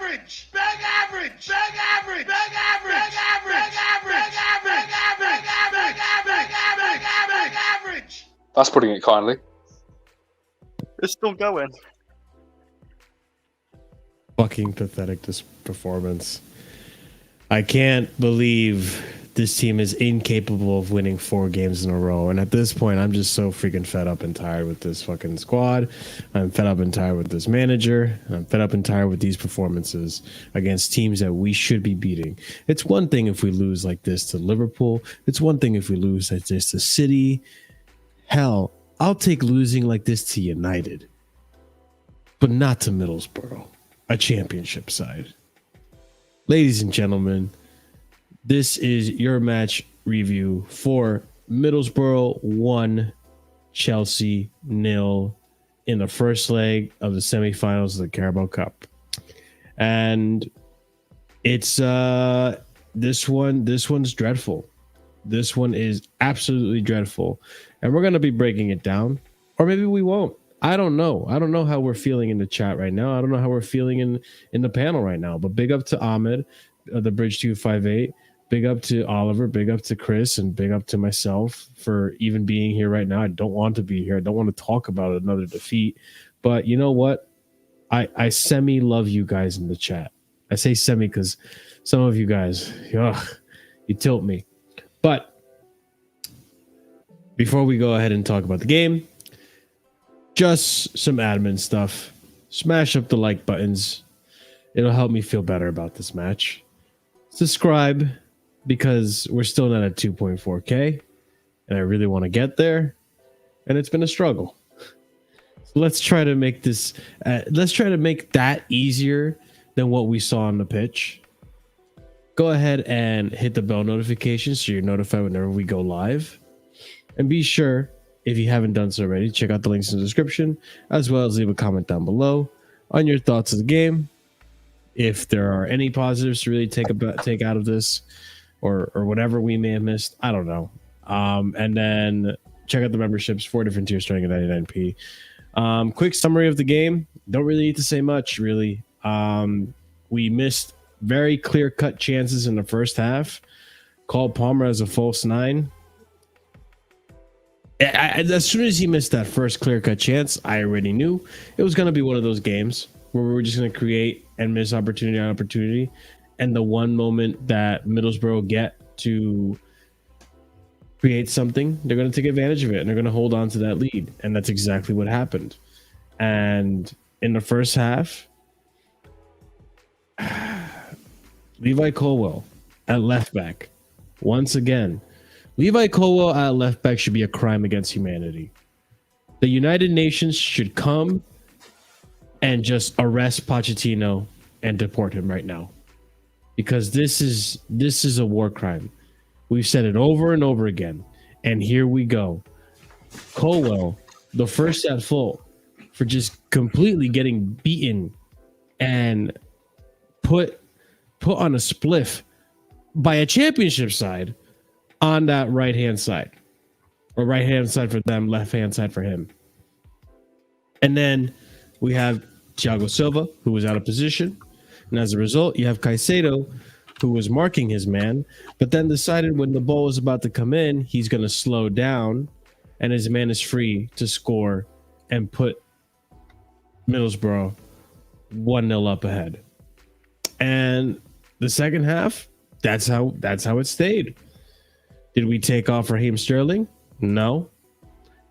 average. Bang average. Bang average. Bang average. Bang average. Bang average. Bang average. Bang average. Bang average. That's putting it kindly. It's still going. Fucking pathetic, this performance. I can't believe this team is incapable of winning 4 games in a row. And at this point, I'm just so freaking fed up and tired with this fucking squad. I'm fed up and tired with this manager. I'm fed up and tired with these performances against teams that we should be beating. It's one thing if we lose like this to Liverpool. It's one thing if we lose like this to City. Hell, I'll take losing like this to United. But not to Middlesbrough, a championship side. Ladies and gentlemen, this is your match review for Middlesbrough 1, Chelsea 0 in the first leg of the semifinals of the Carabao Cup. And it's this one's dreadful. This one is absolutely dreadful. And we're going to be breaking it down, or maybe we won't. I don't know. I don't know how we're feeling in the chat right now. I don't know how we're feeling in the panel right now. But big up to Ahmed, the Bridge 258. Big up to Oliver. Big up to Chris, and big up to myself for even being here right now. I don't want to be here. I don't want to talk about another defeat. But you know what? I semi love you guys in the chat. I say semi because some of you guys, you tilt me. But before we go ahead and talk about the game, just some admin stuff. Smash up the like buttons. It'll help me feel better about this match. Subscribe, because we're still not at 2.4K, and I really want to get there, and it's been a struggle. So let's try to make this. Let's try to make that easier than what we saw on the pitch. Go ahead and hit the bell notification so you're notified whenever we go live, and be sure, if you haven't done so already, check out the links in the description, as well as leave a comment down below on your thoughts of the game. If there are any positives to really take out of this, or whatever we may have missed, I don't know. And then check out the memberships, 4 different tiers starting at 99p. Quick summary of the game. Don't really need to say much, really. We missed very clear-cut chances in the first half. Called Palmer as a false 9. As soon as he missed that first clear-cut chance, I already knew it was going to be one of those games where we were just going to create and miss opportunity on opportunity. And the one moment that Middlesbrough get to create something, they're going to take advantage of it, and they're going to hold on to that lead. And that's exactly what happened. And in the first half, Levi Colwill at left back. Once again, Levi Colwill at left back should be a crime against humanity. The United Nations should come and just arrest Pochettino and deport him right now, because this is a war crime. We've said it over and over again, and here we go. Colwill, the first at fault for just completely getting beaten and put on a spliff by a championship side on that right-hand side, or right-hand side for them, left-hand side for him. And then we have Thiago Silva, who was out of position. And as a result, you have Caicedo, who was marking his man, but then decided when the ball was about to come in, he's going to slow down, and his man is free to score and put Middlesbrough 1-0 up ahead. And the second half, that's how it stayed. Did we take off Raheem Sterling? No.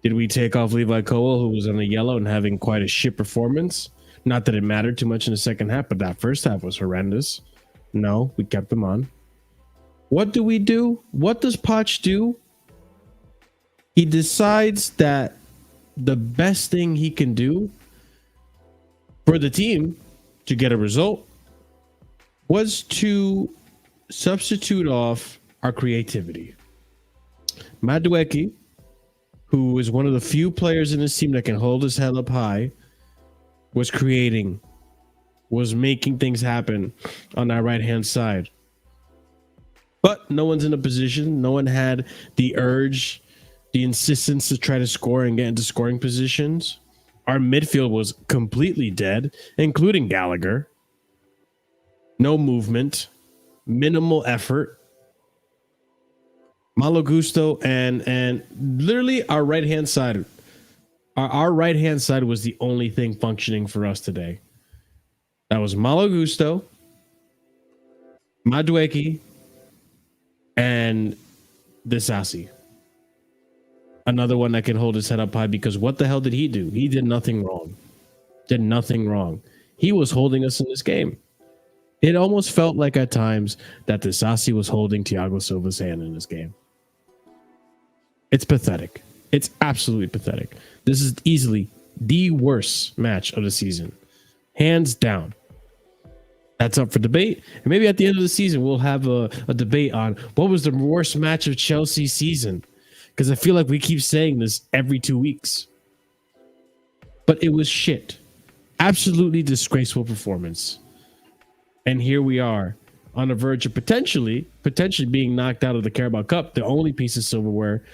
Did we take off Levi Colwill, who was on the yellow and having quite a shit performance? Not that it mattered too much in the second half, but that first half was horrendous. No, we kept him on. What do we do? What does Poch do? He decides that the best thing he can do for the team to get a result was to substitute off our creativity. Madueke, who is one of the few players in this team that can hold his head up high, was creating, was making things happen on that right-hand side. But no one's in a position. No one had the urge, the insistence to try to score and get into scoring positions. Our midfield was completely dead, including Gallagher. no movement, minimal effort. Malo Gusto and literally our right hand side. Our right hand side was the only thing functioning for us today. That was Malo Gusto, Madueke, and Disasi. Another one that can hold his head up high, because what the hell did he do? He did nothing wrong. Did nothing wrong. He was holding us in this game. It almost felt like at times that Disasi was holding Thiago Silva's hand in this game. It's pathetic. It's absolutely pathetic. This is easily the worst match of the season. Hands down. That's up for debate. And maybe at the end of the season, we'll have a debate on what was the worst match of Chelsea's season. Because I feel like we keep saying this every 2 weeks. But it was shit. Absolutely disgraceful performance. And here we are on the verge of potentially being knocked out of the Carabao Cup, the only piece of silverware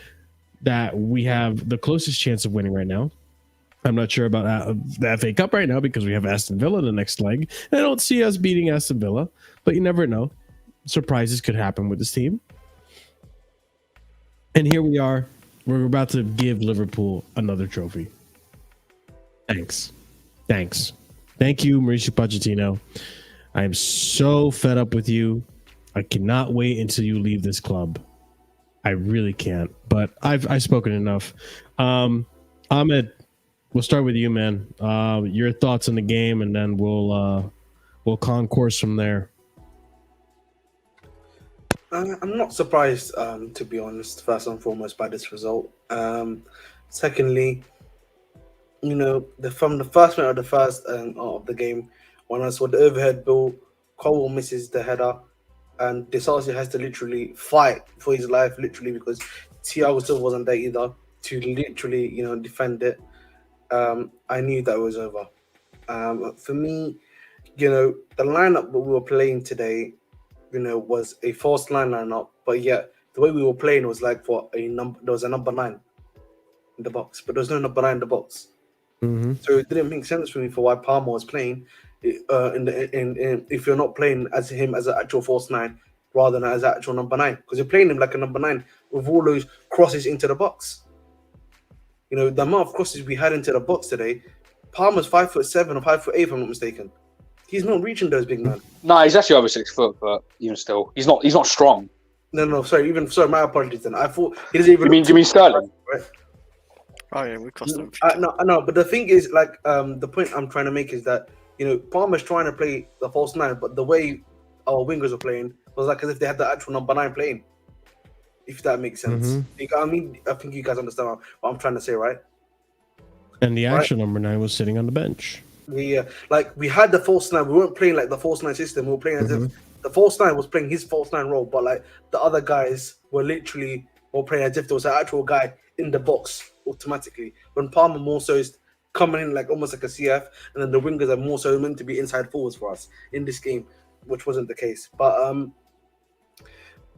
that we have the closest chance of winning right now. I'm not sure about the FA Cup right now because we have Aston Villa in the next leg. And I don't see us beating Aston Villa, but you never know. Surprises could happen with this team. And here we are. We're about to give Liverpool another trophy. Thanks. Thank you, Mauricio Pochettino. I am so fed up with you. I cannot wait until you leave this club. I really can't. But I've spoken enough. Ahmed, we'll start with you, man. Your thoughts on the game, and then we'll concourse from there. I'm not surprised, to be honest, first and foremost, by this result. Secondly, from the first minute of the first of the game, when I saw the overhead ball, Cole misses the header, and Disasi has to literally fight for his life, literally, because Thiago still wasn't there either to literally, defend it. I knew that it was over. For me, the lineup that we were playing today, was a false lineup, but yet the way we were playing was like for a number. There was a number 9 in the box, but there was no number 9 in the box. Mm-hmm. So it didn't make sense for me for why Palmer was playing. If you're not playing as him as an actual false 9 rather than as an actual number 9, because you're playing him like a number 9 with all those crosses into the box. The amount of crosses we had into the box today. Palmer's 5'7" or 5'8", if I'm not mistaken. He's not reaching those big men. No, he's actually over 6 foot, but even still, he's not strong. No, sorry. My apologies. Then I thought he doesn't even. You mean Sterling? Right? Oh yeah, we cost them. No, but the thing is, the point I'm trying to make is that Palmer's trying to play the false 9, but the way our wingers were playing was like as if they had the actual number 9 playing. If that makes sense. Mm-hmm. I think you guys understand what I'm trying to say, right? And the actual number 9 was sitting on the bench. Yeah, we had the false 9. We weren't playing like the false 9 system. We were playing as if the false 9 was playing his false 9 role, but the other guys were literally playing as if there was an actual guy in the box automatically. When Palmer more so is coming in almost like a CF, and then the wingers are more so meant to be inside forwards for us in this game, which wasn't the case. But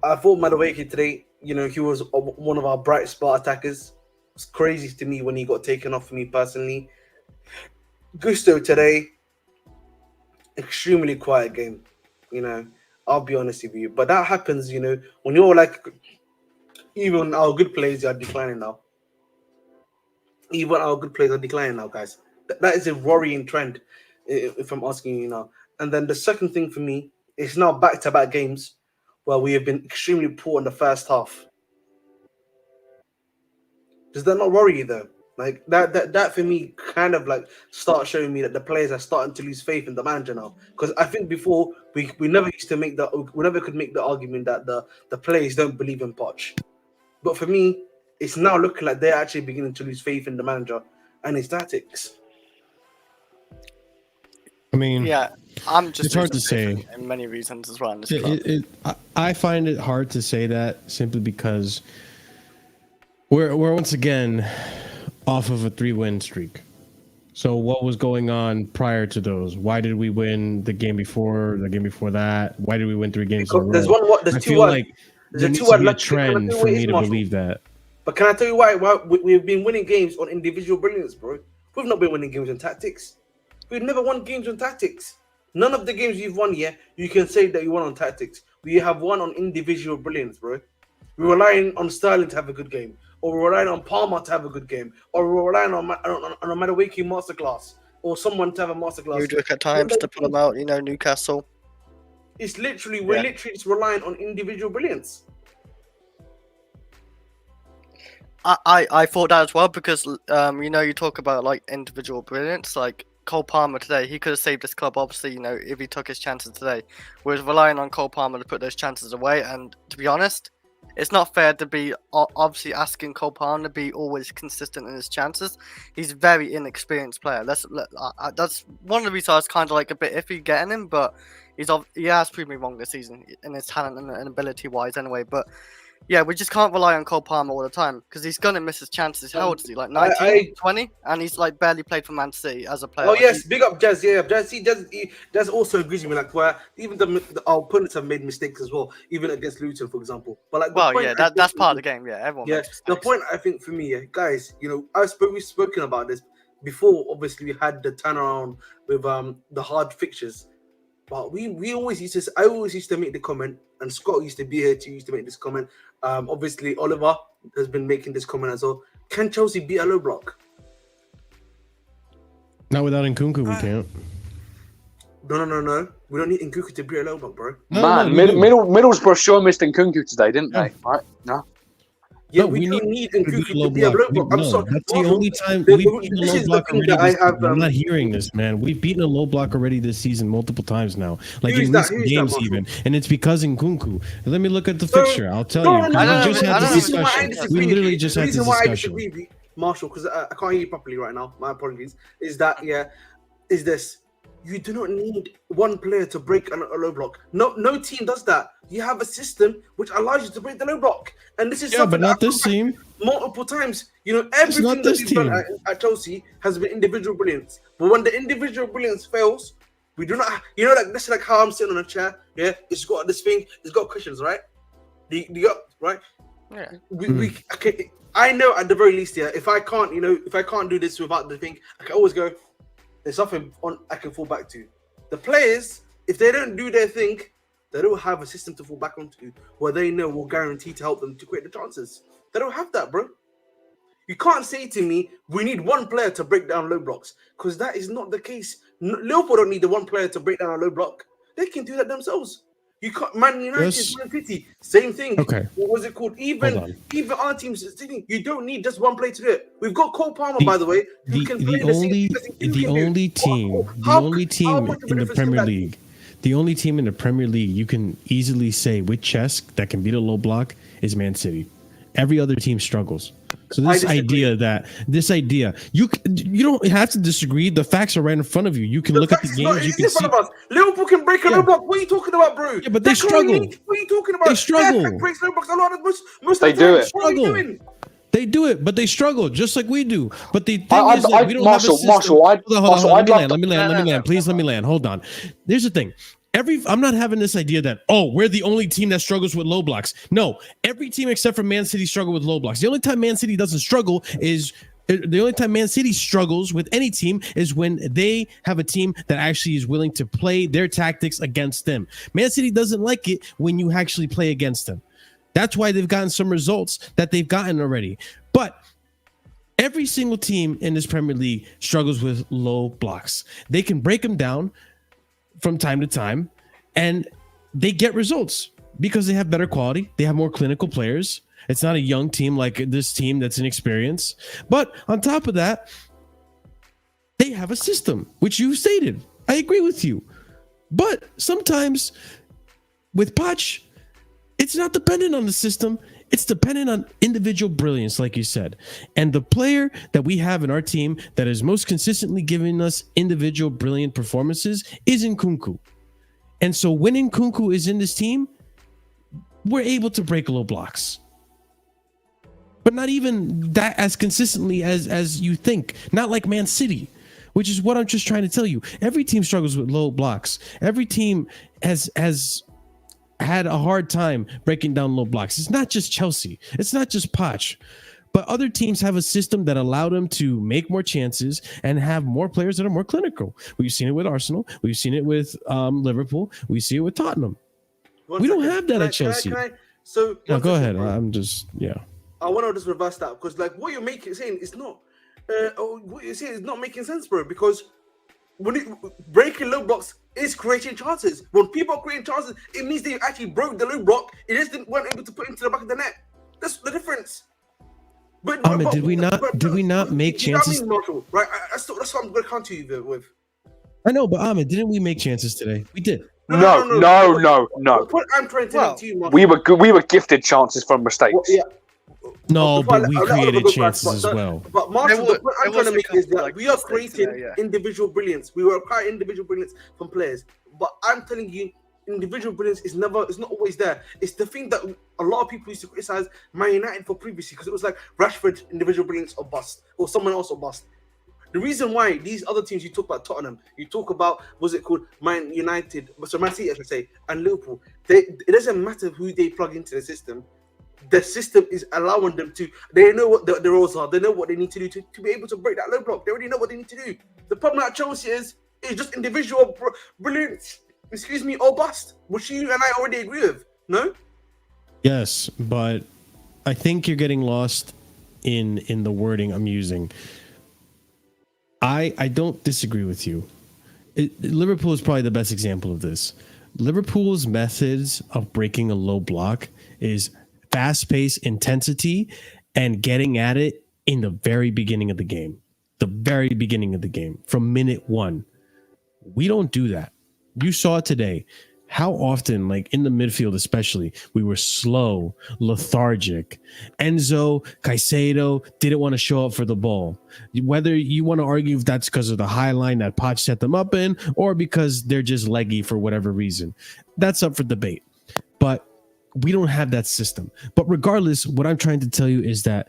I thought Madueke today, he was one of our bright spot attackers. It's crazy to me when he got taken off for me personally. Gusto today, extremely quiet game. I'll be honest with you. But that happens, when you're even our good players are declining now. Even our good players are declining now, guys. That is a worrying trend, if I'm asking you now. And then the second thing for me is now back-to-back games where we have been extremely poor in the first half. Does that not worry you, though? That for me kind of start showing me that the players are starting to lose faith in the manager now. Because I think before we never used to we never could make the argument that the players don't believe in Poch. But for me, it's now looking like they're actually beginning to lose faith in the manager and his tactics. I mean, Yeah, I'm just. It's hard to say. In many reasons as well in this club. I find it hard to say that simply because we're once again off of a 3-win streak. So what was going on prior to those? Why did we win the game before, the game before that? Why did we win 3 games in a row? There's I feel like there needs to be a trend for me to believe that. But can I tell you why we've been winning games on individual brilliance, bro? We've not been winning games on tactics. We've never won games on tactics. None of the games you've won, you can say that you won on tactics. We have won on individual brilliance, bro. We're relying on Sterling to have a good game, or we're relying on Palmer to have a good game, or we're relying on a Madueke masterclass, or someone to have a masterclass. Mudryk at times to pull them out, Newcastle. It's literally, we're literally just relying on individual brilliance. I thought that as well because, you talk about like individual brilliance, like Cole Palmer today, he could have saved this club, obviously, if he took his chances today. We're relying on Cole Palmer to put those chances away, and to be honest, it's not fair to be obviously asking Cole Palmer to be always consistent in his chances. He's a very inexperienced player. That's one of the reasons I was kind of like a bit iffy getting him, but he has proved me wrong this season in his talent and ability wise anyway. But yeah, we just can't rely on Cole Palmer all the time because he's going to miss his chances. How old is he? Like 19, 20? And he's like barely played for Man City as a player. Oh, yes. Big up Jazz. Yeah, Jazz also agrees with me. Like, where even our opponents have made mistakes as well, even against Luton, for example. But like, that's part of the game. Yeah, everyone makes mistakes. The point, I think, for me, guys, we've spoken about this before. Obviously, we had the turnaround with the hard fixtures. But we always used to, I always used to make the comment, and Scott used to be here too, used to make this comment. Obviously, Oliver has been making this comment as well. Can Chelsea beat a low block? Not without Nkunku, we can't. No. We don't need Nkunku to beat a low block, bro. Middlesbrough sure missed Nkunku today, didn't they? Right? No. Yeah, we don't need Nkunku to be a low block. I'm sorry. That's the only time we've beaten a low block already. I'm not hearing this, man. We've beaten a low block already this season multiple times now. Like in recent games even. And it's because Nkunku. Let me look at the fixture. I'll tell you. We just had this discussion. We literally just had this discussion. The reason why I disagree with you, Marshall, because I can't hear you properly right now. My apologies. Is this. You do not need one player to break a low block. No team does that. You have a system which allows you to break the low block, and this is but not this team. Multiple times, everything that we've done at Chelsea has been individual brilliance. But when the individual brilliance fails, we do not. That's like how I'm sitting on a chair. Yeah, it's got this thing. It's got cushions, right? Right. Yeah. Okay. I know at the very least, if I can't do this without the thing, I can always go. There's something I can fall back to. The players, if they don't do their thing, they don't have a system to fall back onto where they know will guarantee to help them to create the chances. They don't have that, bro. You can't say to me, we need one player to break down low blocks, because that is not the case. Liverpool don't need the one player to break down a low block. They can do that themselves. You can't. Man United, Man City, same thing. Okay. What was it called? Even our teams, you don't need just one player to do it. We've got Cole Palmer, by the way. The only team in the Premier League. The only team in the Premier League you can easily say with chess that can beat a low block is Man City. Every other team struggles. So this idea, you don't have to disagree. The facts are right in front of you. You can look at the games. You can see. Liverpool can break a low block. What are you talking about, bro? Yeah, but they struggle. What are you talking about? They struggle. Breaks low blocks a lot. Most they of the do time. it. What are you doing? They do it, but they struggle just like we do. But the thing is that we don't have a system. Let me land. Please let me land. Hold on. Here's the thing. I'm not having this idea that, we're the only team that struggles with low blocks. No, every team except for Man City struggle with low blocks. The only time Man City doesn't struggle is the only time Man City struggles with any team is when they have a team that actually is willing to play their tactics against them. Man City doesn't like it when you actually play against them. That's why they've gotten some results that they've gotten already. But every single team in this Premier League struggles with low blocks. They can break them down from time to time, and they get results because they have better quality. They have more clinical players. It's not a young team like this team that's inexperienced. But on top of that, they have a system, which you stated. I agree with you. But sometimes with Poch, it's not dependent on the system. It's dependent on individual brilliance, like you said. And the player that we have in our team that is most consistently giving us individual brilliant performances is Nkunku. And so when Nkunku is in this team, we're able to break low blocks. But not even that as consistently as you think. Not like Man City, which is what I'm just trying to tell you. Every team struggles with low blocks. Every team has had a hard time breaking down low blocks. It's not just Chelsea. It's not just Poch. But other teams have a system that allow them to make more chances and have more players that are more clinical. We've seen it with Arsenal. We've seen it with Liverpool. We see it with Tottenham. We don't have that at Chelsea. So No, go ahead. bro. I'm just I want to just reverse that because like what you're saying is not what you're saying is not making sense, bro. Because when breaking low blocks is creating chances. When people are creating chances, it means they actually broke the low block. It just weren't able to put it into the back of the net. That's the difference. But Ahmed, did we not make chances? You know what I mean, Marshall, right? That's what I'm going to counter you with. I know, but Ahmed, didn't we make chances today? We did. No. What I'm trying to tell you, Marshall, We were gifted chances from mistakes. well, yeah. No, Before but we created chances as well. But Marshall, the point I'm trying to make is that like we are mistakes creating today, individual brilliance. We will acquire individual brilliance from players. But I'm telling you, individual brilliance is not always there. It's the thing that a lot of people used to criticize Man United for previously because it was like Rashford individual brilliance or bust, or someone else or bust. The reason why these other teams, you talk about Tottenham, you talk about Man United, so Man City, I should say, and Liverpool. It doesn't matter who they plug into the system. The system is allowing them to. They know what the roles are. They know what they need to do to be able to break that low block. They already know what they need to do. The problem at Chelsea is just individual brilliance. Excuse me, or bust, which you and I already agree with. No. Yes, but I think you're getting lost in the wording I'm using. I don't disagree with you. Liverpool is probably the best example of this. Liverpool's methods of breaking a low block is fast-paced intensity and getting at it in the very beginning of the game. The very beginning of the game, from minute 1. We don't do that. You saw it today. How often, like in the midfield especially, we were slow, lethargic. Enzo, Caicedo didn't want to show up for the ball. Whether you want to argue if that's because of the high line that Poch set them up in or because they're just leggy for whatever reason, that's up for debate. But we don't have that system. But regardless, what I'm trying to tell you is that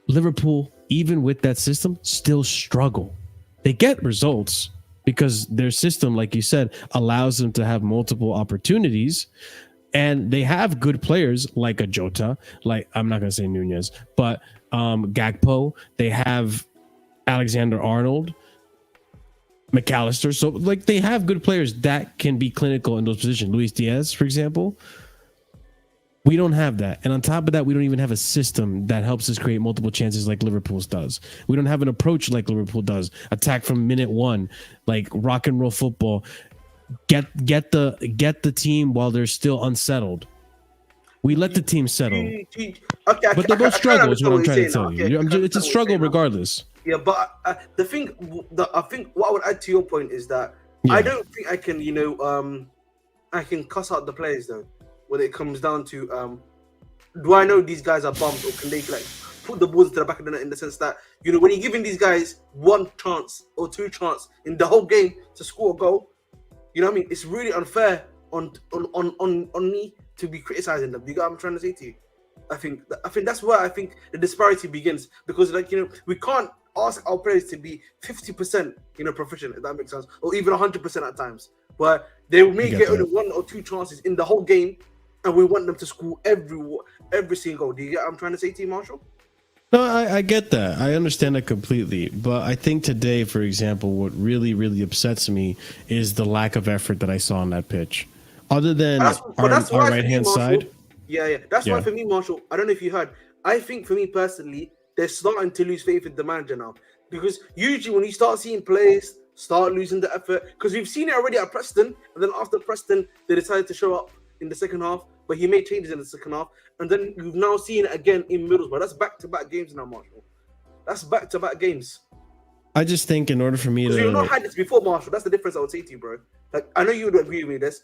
Liverpool, even with that system, still struggle. They get results because their system, like you said, allows them to have multiple opportunities. And they have good players like a Jota, like I'm not going to say Nunez, but Gakpo. They have Alexander-Arnold, McAllister. So like they have good players that can be clinical in those positions. Luis Diaz, for example. We don't have that. And on top of that, we don't even have a system that helps us create multiple chances like Liverpool's does. We don't have an approach like Liverpool does. Attack from minute 1, like rock and roll football. Get the team while they're still unsettled. We let the team settle. Okay, but they both struggle is what I'm trying to tell you. It's a struggle regardless. Yeah, but I think what I would add to your point is that I don't think I can, I can cuss out the players though. When it comes down to, do I know these guys are bums or can they like put the balls to the back of the net in the sense that when you're giving these guys 1 chance or 2 chances in the whole game to score a goal, what I mean? It's really unfair on me to be criticizing them. You get what I'm trying to say to you? I think that's where I think the disparity begins because we can't ask our players to be 50% proficient, if that makes sense, or even 100% at times, but they may get only 1 or 2 chances in the whole game. And we want them to score every single goal. Do you get what I'm trying to say to you, Marshall? No, I get that. I understand that completely. But I think today, for example, what really, really upsets me is the lack of effort that I saw on that pitch. Other than our right-hand side. Yeah. That's why for me, Marshall, I don't know if you heard. I think for me personally, they're starting to lose faith in the manager now. Because usually when you start seeing players start losing the effort, because we've seen it already at Preston, and then after Preston, they decided to show up in the second half, but he made changes in the second half, and then you've now seen it again in Middlesbrough. That's back-to-back games now, Marshall. That's back-to-back games. I just think in order for me to... We've not had this before, Marshall. That's the difference I would say to you, bro. Like, I know you would agree with me this.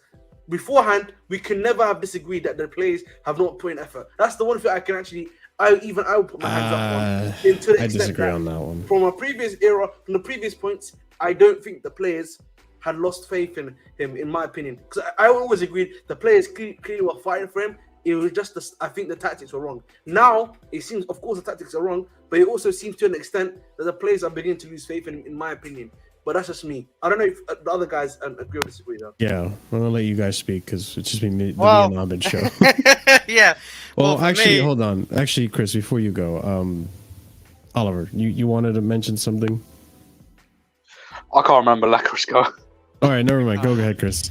Beforehand, we can never have disagreed that the players have not put in effort. That's the one thing I can actually... I will put my hands up on. I disagree on that one. From a previous era, from the previous points, I don't think the players had lost faith in him, in my opinion. Because I always agreed the players clearly were fighting for him. It was just, I think the tactics were wrong. Now, it seems, of course, the tactics are wrong, but it also seems to an extent that the players are beginning to lose faith in my opinion. But that's just me. I don't know if the other guys agree or disagree though. Yeah, I'm gonna let you guys speak because it's just been the Well- me and Ahmed show. Yeah. Well, for actually, me- hold on. Actually, Chris, before you go, Oliver, you wanted to mention something? I can't remember. Let Chris go. All right, never mind. Go ahead, Chris.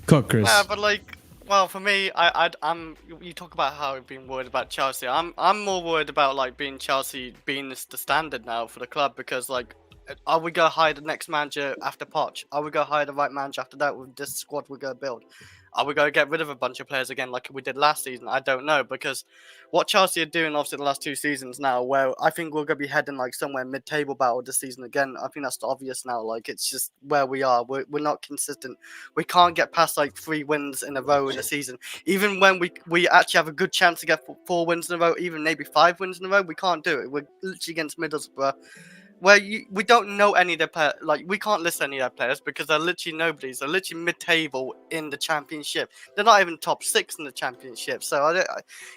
Cook, Chris. Yeah, but like, well, for me, I'm. You talk about how I've been worried about Chelsea. I'm more worried about like being Chelsea being the standard now for the club because like, are we gonna hire the next manager after Poch? Are we gonna hire the right manager after that with this squad we're gonna build? Are we gonna get rid of a bunch of players again like we did last season? I don't know because what Chelsea are doing obviously the last 2 seasons now, where I think we're gonna be heading like somewhere mid-table battle this season again. I think that's obvious now. Like it's just where we are. We're not consistent. We can't get past like 3 wins in a row in a season. Even when we actually have a good chance to get 4 wins in a row, even maybe 5 wins in a row, we can't do it. We're literally against Middlesbrough, where we don't know any of their players. Like we can't list any of their players because they're literally nobodies. They're literally mid-table in the championship. They're not even top 6 in the championship. So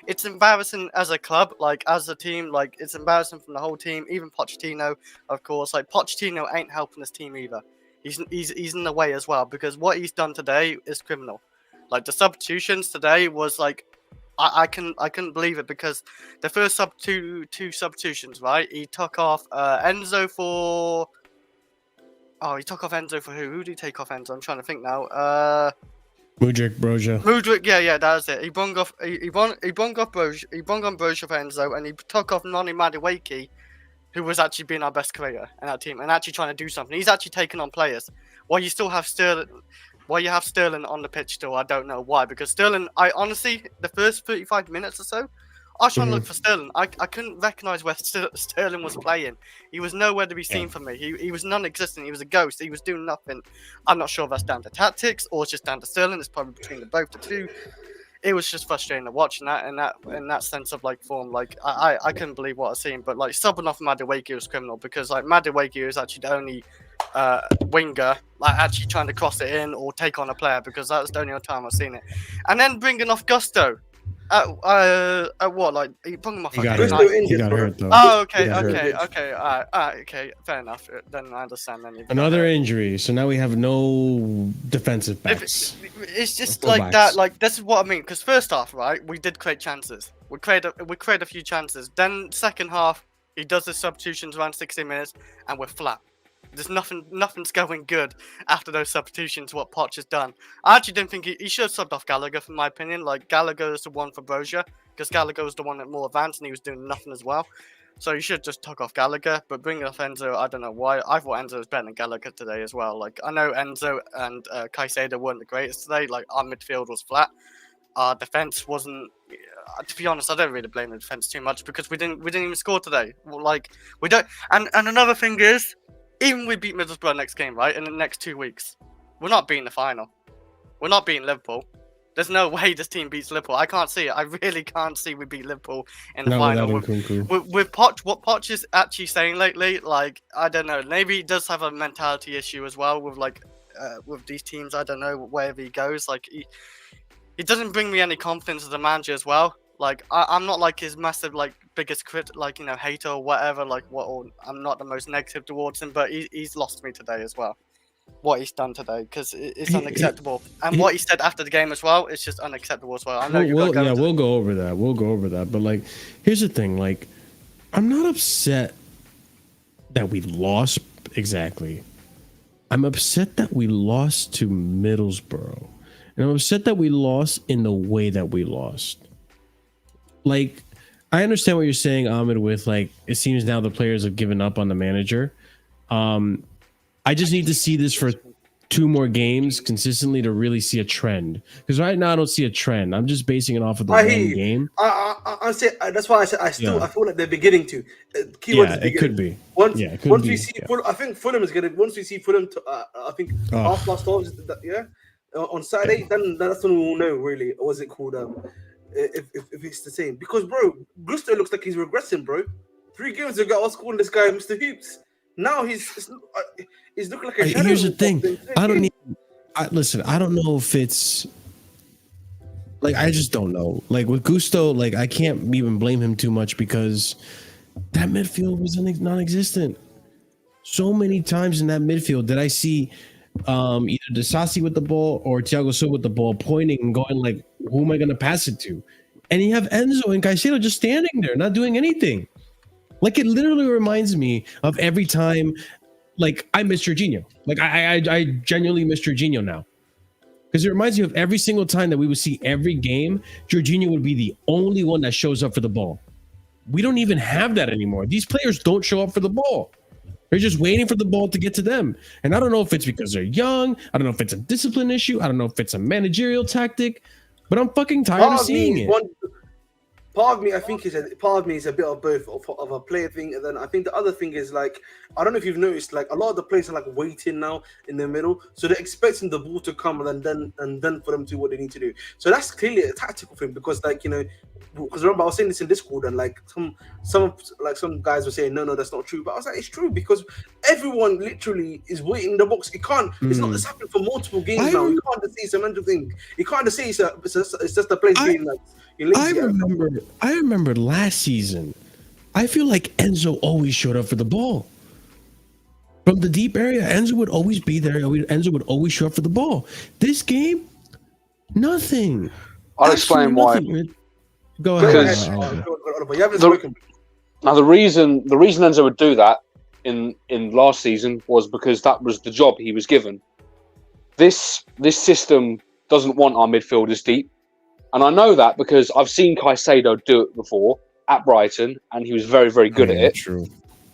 it's embarrassing as a club, like as a team. Like it's embarrassing from the whole team, even Pochettino, of course. Like Pochettino ain't helping this team either. He's in the way as well because what he's done today is criminal. Like the substitutions today was like. I couldn't believe it because the first two substitutions, right? He took off Enzo for. Oh, he took off Enzo for who? Who did he take off Enzo? I'm trying to think now. Mudryk, Broja. Mudryk, yeah, that's it. He brung off Broja for Enzo, and he took off Noni Madueke, who was actually being our best creator in that team and actually trying to do something. He's actually taken on players. While you still have Sterling. Why you have Sterling on the pitch still, I don't know why. Because Sterling, I honestly, the first 35 minutes or so, I was trying to look for Sterling. I couldn't recognise where Sterling was playing. He was nowhere to be seen for me. He was non-existent. He was a ghost. He was doing nothing. I'm not sure if that's down to tactics or it's just down to Sterling. It's probably between the two. It was just frustrating to watch in that sense of like form. Like I couldn't believe what I seen. But like subbing off Madueke was criminal because like Madueke is actually the only winger like actually trying to cross it in or take on a player because that was the only time I've seen it. And then bringing off Gusto at what, like he brought him off. He got Gusto hurt. injured, He got bro. hurt though. Oh, okay, He got hurt. okay, fair enough. Then I understand. Then Another injury, so now we have no defensive backs. It's just Full like backs. that. Like this is what I mean. Because first half, right, we did create chances. We created a few chances. Then second half, he does the substitutions around 60 minutes, and we're flat. There's nothing's going good after those substitutions. What Poch has done, I actually didn't think he should have subbed off Gallagher, for my opinion. Like Gallagher is the one for Broja because Gallagher was the one that more advanced and he was doing nothing as well. So you should just took off Gallagher, but bringing off Enzo, I don't know why. I thought Enzo was better than Gallagher today as well. Like I know Enzo and Caicedo weren't the greatest today. Like our midfield was flat. Our defense wasn't. To be honest, I don't really blame the defense too much because we didn't even score today. Like we don't. And another thing is, even we beat Middlesbrough next game, right? In the next 2 weeks, we're not beating the final. We're not beating Liverpool. There's no way this team beats Liverpool. I can't see it. I really can't see we beat Liverpool in the final. With Poch, what Poch is actually saying lately, like, I don't know. Maybe he does have a mentality issue as well with, like, with these teams. I don't know, wherever he goes. Like, he doesn't bring me any confidence as a manager as well. Like, I'm not, like, his massive, like, biggest like, hater or whatever. Like, or I'm not the most negative towards him, but he's lost me today as well. What he's done today, because it's unacceptable. And what he said after the game as well, it's just unacceptable as well. I know we'll go over that. We'll go over that. But like, here's the thing. Like, I'm not upset that we lost exactly. I'm upset that we lost to Middlesbrough, and I'm upset that we lost in the way that we lost. Like, I understand what you're saying, Ahmed. With like, it seems now the players have given up on the manager. I just need to see this for 2 more games consistently to really see a trend. Because right now I don't see a trend. I'm just basing it off of the one game. I say that's why I said I feel like they're beginning to. It could be. Once we see, I think Fulham is gonna. Once we see Fulham, I think half last hours. On Saturday, then that's when we'll know really. What's it called? If it's the same, because bro, Gusto looks like he's regressing, bro. 3 games ago, I was calling this guy Mr. Hoops. Now he's looking like a shadow. Here's the thing. Listen, I don't know if it's like, I just don't know. Like with Gusto, like I can't even blame him too much because that midfield was non-existent. So many times in that midfield did I see either Disasi with the ball or Thiago Silva with the ball pointing and going like, who am I going to pass it to? And you have Enzo and Caicedo just standing there, not doing anything. Like, it literally reminds me of every time, like, I miss Jorginho. Like, I genuinely miss Jorginho now. Because it reminds me of every single time that we would see every game, Jorginho would be the only one that shows up for the ball. We don't even have that anymore. These players don't show up for the ball. They're just waiting for the ball to get to them. And I don't know if it's because they're young. I don't know if it's a discipline issue. I don't know if it's a managerial tactic. But I'm fucking tired of seeing it. Part of me, I think, is a bit of both of a player thing, and then I think the other thing is like, I don't know if you've noticed, like a lot of the players are like waiting now in the middle, so they're expecting the ball to come and then for them to do what they need to do. So that's clearly a tactical thing, because like, you know, because remember I was saying this in Discord, and like some guys were saying no, that's not true, but I was like, it's true, because everyone literally is waiting in the box. It can't. It's not. It's happened for multiple games now. You can't just say it's a mental thing. You can't just say it's just the place being like. I remember last season. I feel like Enzo always showed up for the ball. From the deep area, Enzo would always be there. Enzo would always show up for the ball. This game, nothing. I'll explain why. Go ahead. Now the reason Enzo would do that in last season was because that was the job he was given. This system doesn't want our midfielders deep. And I know that because I've seen Caicedo do it before at Brighton, and he was very, very good at it. True.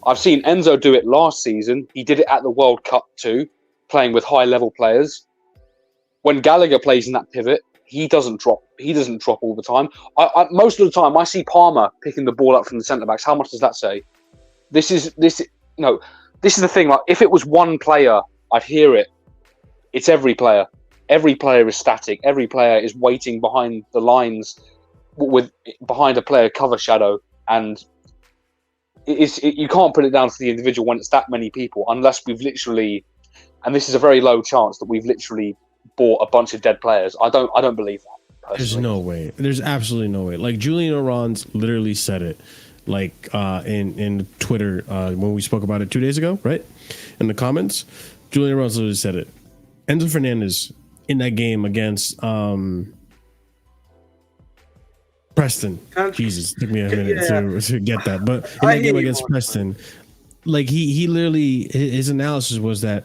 I've seen Enzo do it last season. He did it at the World Cup too, playing with high-level players. When Gallagher plays in that pivot, he doesn't drop. He doesn't drop all the time. Most of the time, I see Palmer picking the ball up from the centre backs. How much does that say? This is the thing. Like, if it was one player, I'd hear it. It's every player. Every player is static. Every player is waiting behind the lines, behind a player cover shadow, and you can't put it down to the individual when it's that many people, unless we've literally, and this is a very low chance that we've literally bought a bunch of dead players. I don't believe that. Personally. There's no way. There's absolutely no way. Like Julian Orans literally said it, like in Twitter when we spoke about it 2 days ago, right? In the comments, Julian Orans literally said it. Enzo Fernandez in that game against Preston. Jesus, took me a minute to get that. But in that game against Preston, like he literally, his analysis was that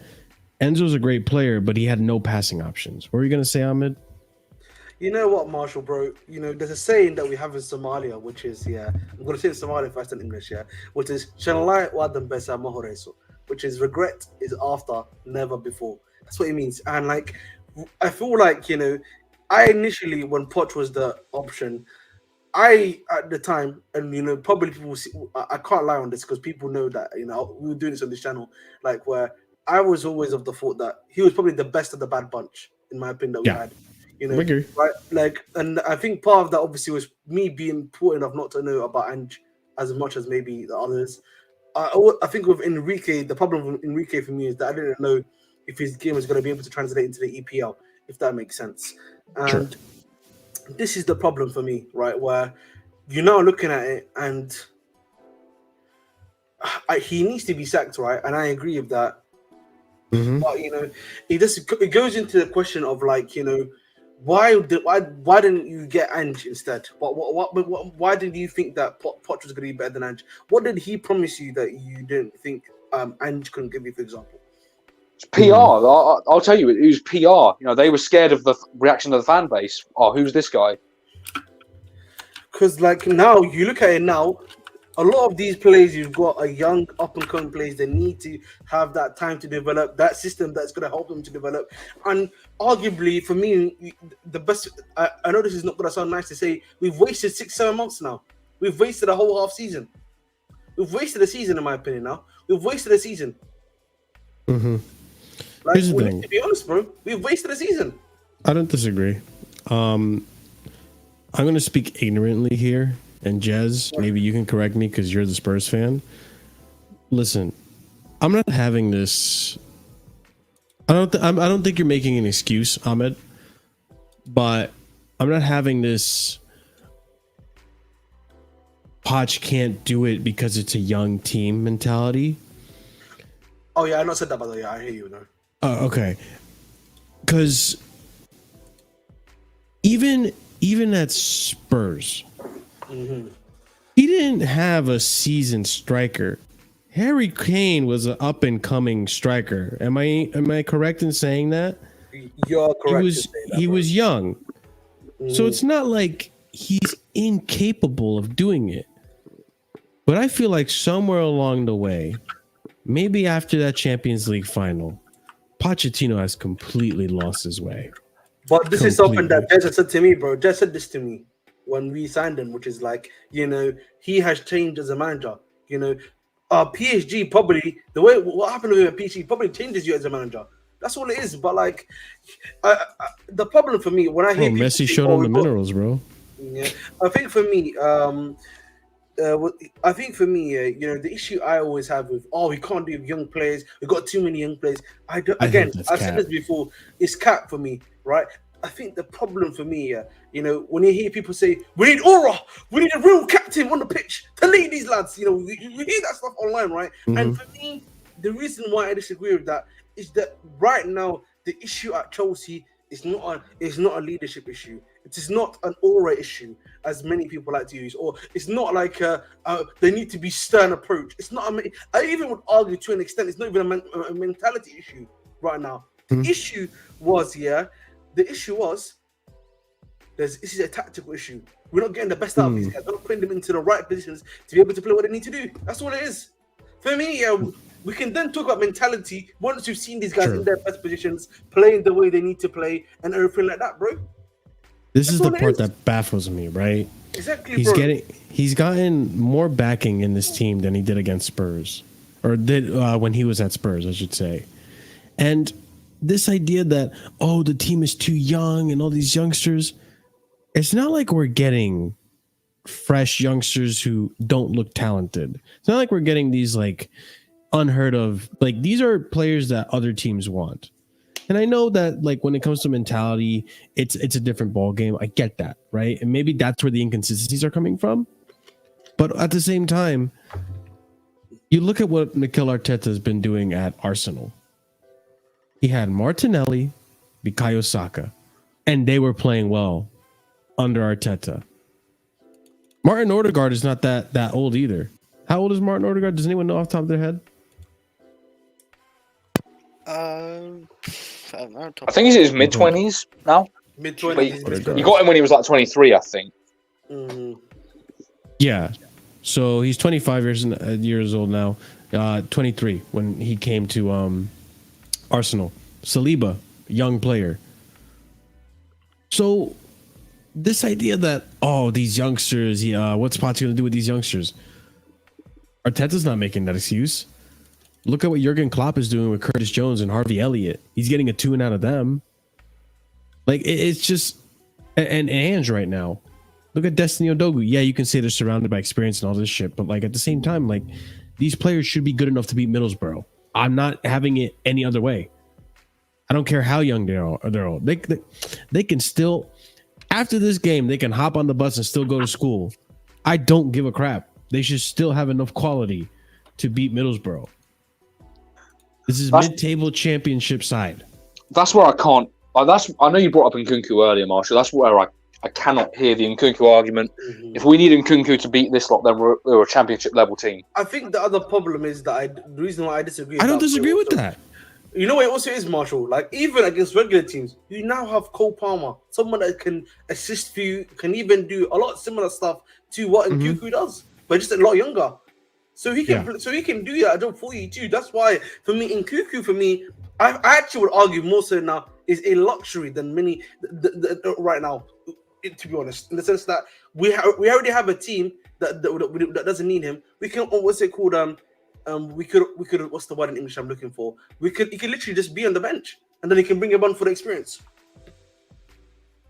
Enzo's a great player, but he had no passing options. What were you going to say, Ahmed? You know what, Marshall, bro? You know, there's a saying that we have in Somalia, which is, I'm going to say in Somali first in English, which is, Shanalai wadan besa mahoreso, which is regret is after, never before. That's what it means. And like, I feel like, you know, I initially, when Poch was the option, at the time, and you know, probably people see, I can't lie on this because people know that, you know, we were doing this on this channel, like where I was always of the thought that he was probably the best of the bad bunch, in my opinion, that we had. You know, right? Like, and I think part of that obviously was me being poor enough not to know about Ange as much as maybe the others. I think with Enrique, the problem with Enrique for me is that I didn't know if his game was going to be able to translate into the EPL, if that makes sense. And this is the problem for me, right? Where you're now looking at it and he needs to be sacked, right? And I agree with that. But, you know, it goes into the question of like, you know, why didn't you get Ange instead? Why did you think that Poch was going to be better than Ange? What did he promise you that you didn't think Ange couldn't give you, for example? It's PR. I'll tell you, it was PR. You know, they were scared of the reaction of the fan base. Oh, who's this guy? Because like now, you look at it now, a lot of these players, you've got a young up-and-coming players. They need to have that time to develop that system that's going to help them to develop. And arguably, for me, the best. I know this is not going to sound nice to say. We've wasted 6-7 months now. We've wasted a whole half season. We've wasted a season, in my opinion. Now we've wasted a season. Like, to be honest, bro, we've wasted a season. I don't disagree. I'm going to speak ignorantly here. And Jez, maybe you can correct me because you're the Spurs fan. Listen, I'm not having this. I don't think you're making an excuse, Ahmed. But I'm not having this. Poch can't do it because it's a young team mentality. Oh yeah, I not said that, by the way. I hear you. No. Okay, because even at Spurs, he didn't have a seasoned striker. Harry Kane was an up and coming striker. Am I correct in saying that? You're correct. He was young, so it's not like he's incapable of doing it. But I feel like somewhere along the way, maybe after that Champions League final, Pochettino has completely lost his way. But this is something that Jess said to me, bro. Jess said this to me when we signed him, which is like, he has changed as a manager. PSG probably, the way what happened with PSG probably changes you as a manager. That's all it is. But like, the problem for me when I hear Messi showed on the minerals, bro. Yeah, I think for me, the issue I always have with we can't do young players. We've got too many young players. I've said this before. It's cap for me, right? I think the problem for me, when you hear people say we need aura, we need a real captain on the pitch to lead these lads. We hear that stuff online, right? And for me, the reason why I disagree with that is that right now the issue at Chelsea is not a leadership issue. It is not an aura issue, as many people like to use, or it's not like they need to be stern approach. It's not. I even would argue to an extent it's not even a mentality issue right now. The issue was this is a tactical issue. We're not getting the best out of these guys. We're not putting them into the right positions to be able to play what they need to do. That's all it is. For me, we can then talk about mentality once we've seen these guys in their best positions, playing the way they need to play, and everything like that, bro. This is the part that baffles me, right? Exactly, bro. He's gotten more backing in this team than he did against Spurs, or did when he was at Spurs, I should say. And this idea that the team is too young and all these youngsters, it's not like we're getting fresh youngsters who don't look talented. It's not like we're getting these like unheard of, like these are players that other teams want. And I know that like when it comes to mentality, it's a different ball game. I get that, right? And maybe that's where the inconsistencies are coming from. But at the same time, you look at what Mikel Arteta has been doing at Arsenal. He had Martinelli, Bukayo Saka, and they were playing well under Arteta. Martin Odegaard is not that old either. How old is Martin Odegaard? Does anyone know off the top of their head? I don't know. I think he's in his mid-20s now. Mid-20s. You got him when he was like 23, I think. Yeah. So he's 25 years old now. 23 when he came to Arsenal. Saliba, young player. So this idea that these youngsters, what's Poch going to do with these youngsters? Arteta's not making that excuse. Look at what Jurgen Klopp is doing with Curtis Jones and Harvey Elliott. He's getting a tune out of them. Like it's just and Ange right now. Look at Destiny Odogu. Yeah, you can say they're surrounded by experience and all this shit, but like at the same time, like these players should be good enough to beat Middlesbrough. I'm not having it any other way. I don't care how young they are. They're old. They can still, after this game, they can hop on the bus and still go to school. I don't give a crap. They should still have enough quality to beat Middlesbrough. This is mid-table championship side. That's where I can't. I know you brought up Nkunku earlier, Marshall. That's where I cannot hear the Nkunku argument. If we need Nkunku to beat this lot, then we're a championship level team. I think the other problem is that the reason why I disagree. I don't disagree with that. You know what it also is, Marshall? Like, even against regular teams, you now have Cole Palmer, someone that can assist for you, can even do a lot of similar stuff to what Nkunku does, but just a lot younger. So he can do that job for you too. That's why, for me, Nkunku, I actually would argue more so now is a luxury than many right now, to be honest, in the sense that we already have a team that doesn't need him. We can, what's it called? We could what's the word in English I'm looking for? He could literally just be on the bench and then he can bring him on for the experience.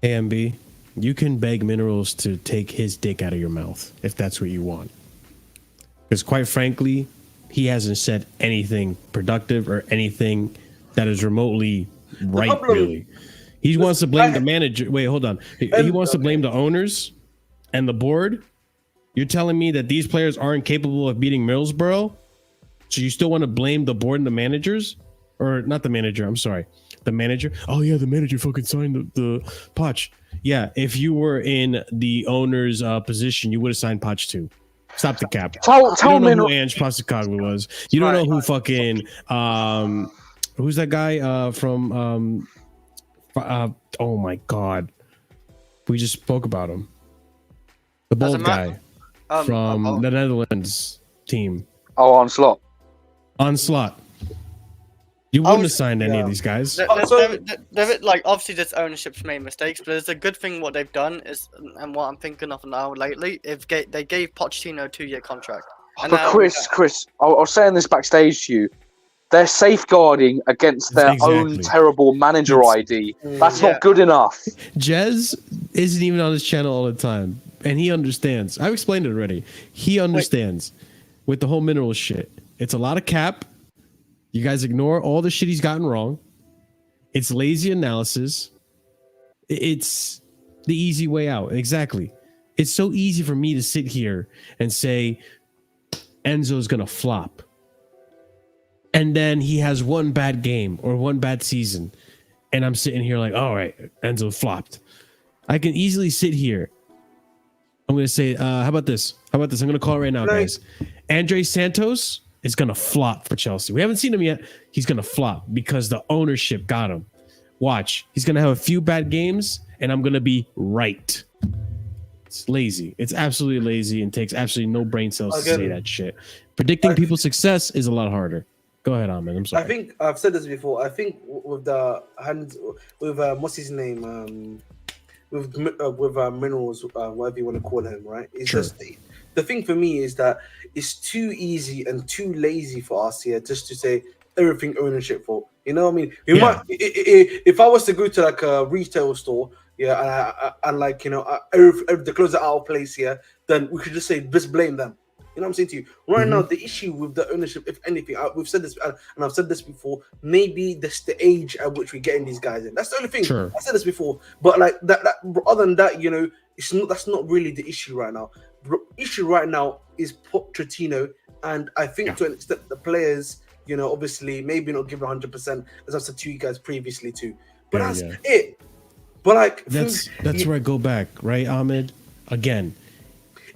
AMB, you can beg Minerals to take his dick out of your mouth if that's what you want. Because quite frankly, he hasn't said anything productive or anything that is remotely right, really. He wants to blame the manager. Wait, hold on. He wants to blame the owners and the board. You're telling me that these players aren't capable of beating Middlesbrough? So you still want to blame the board and the managers, or not the manager? I'm sorry, the manager. Oh yeah, the manager fucking signed the Poch. Yeah, if you were in the owner's position, you would have signed Poch too. Stop the cap. Tell You don't know me. who Ange Postecoglou was. You don't know who fucking who's that guy from oh my god, we just spoke about him. The bald guy from the Netherlands team. Oh, Onslaught. Onslaught. You wouldn't have signed any of these guys. Like obviously, this ownership's made mistakes, but there's a good thing what they've done is, and what I'm thinking of now lately, they gave Pochettino a 2-year contract. And But Chris, I was saying this backstage to you. They're safeguarding against their own terrible manager ID. That's not good enough. Jez isn't even on his channel all the time, and he understands. I've explained it already. He understands with the whole mineral shit. It's a lot of cap. You guys ignore all the shit he's gotten wrong. It's lazy analysis. It's the easy way out. Exactly. It's so easy for me to sit here and say Enzo's going to flop. And then he has one bad game or one bad season. And I'm sitting here like, all right, Enzo flopped. I can easily sit here. I'm going to say, how about this? I'm going to call it right now, guys. Andre Santos is going to flop for Chelsea. We haven't seen him yet. He's going to flop because the ownership got him. Watch. He's going to have a few bad games, and I'm going to be right. It's lazy. It's absolutely lazy and takes absolutely no brain cells to say that shit. Predicting people's success is a lot harder. Go ahead, Ahmed. I'm sorry. I think I've said this before. I think with the hands, with what's his name, with minerals, whatever you want to call him, right? It's just the thing for me is that it's too easy and too lazy for us here just to say everything ownership for. You know what I mean? We might, if I was to go to like a retail store, and like the clothes are out of place here, then we could just say just blame them. You know what I'm saying to you? Right now, the issue with the ownership, if anything, we've said this, and I've said this before, maybe that's the age at which we're getting these guys in. That's the only thing. Sure. I said this before, but like that other than that, it's not. That's not really the issue right now. The issue right now is Pochettino, and I think to an extent the players, obviously maybe not giving 100%, as I've said to you guys previously too. But that's it. But like that's where I go back, right, Ahmed? Again.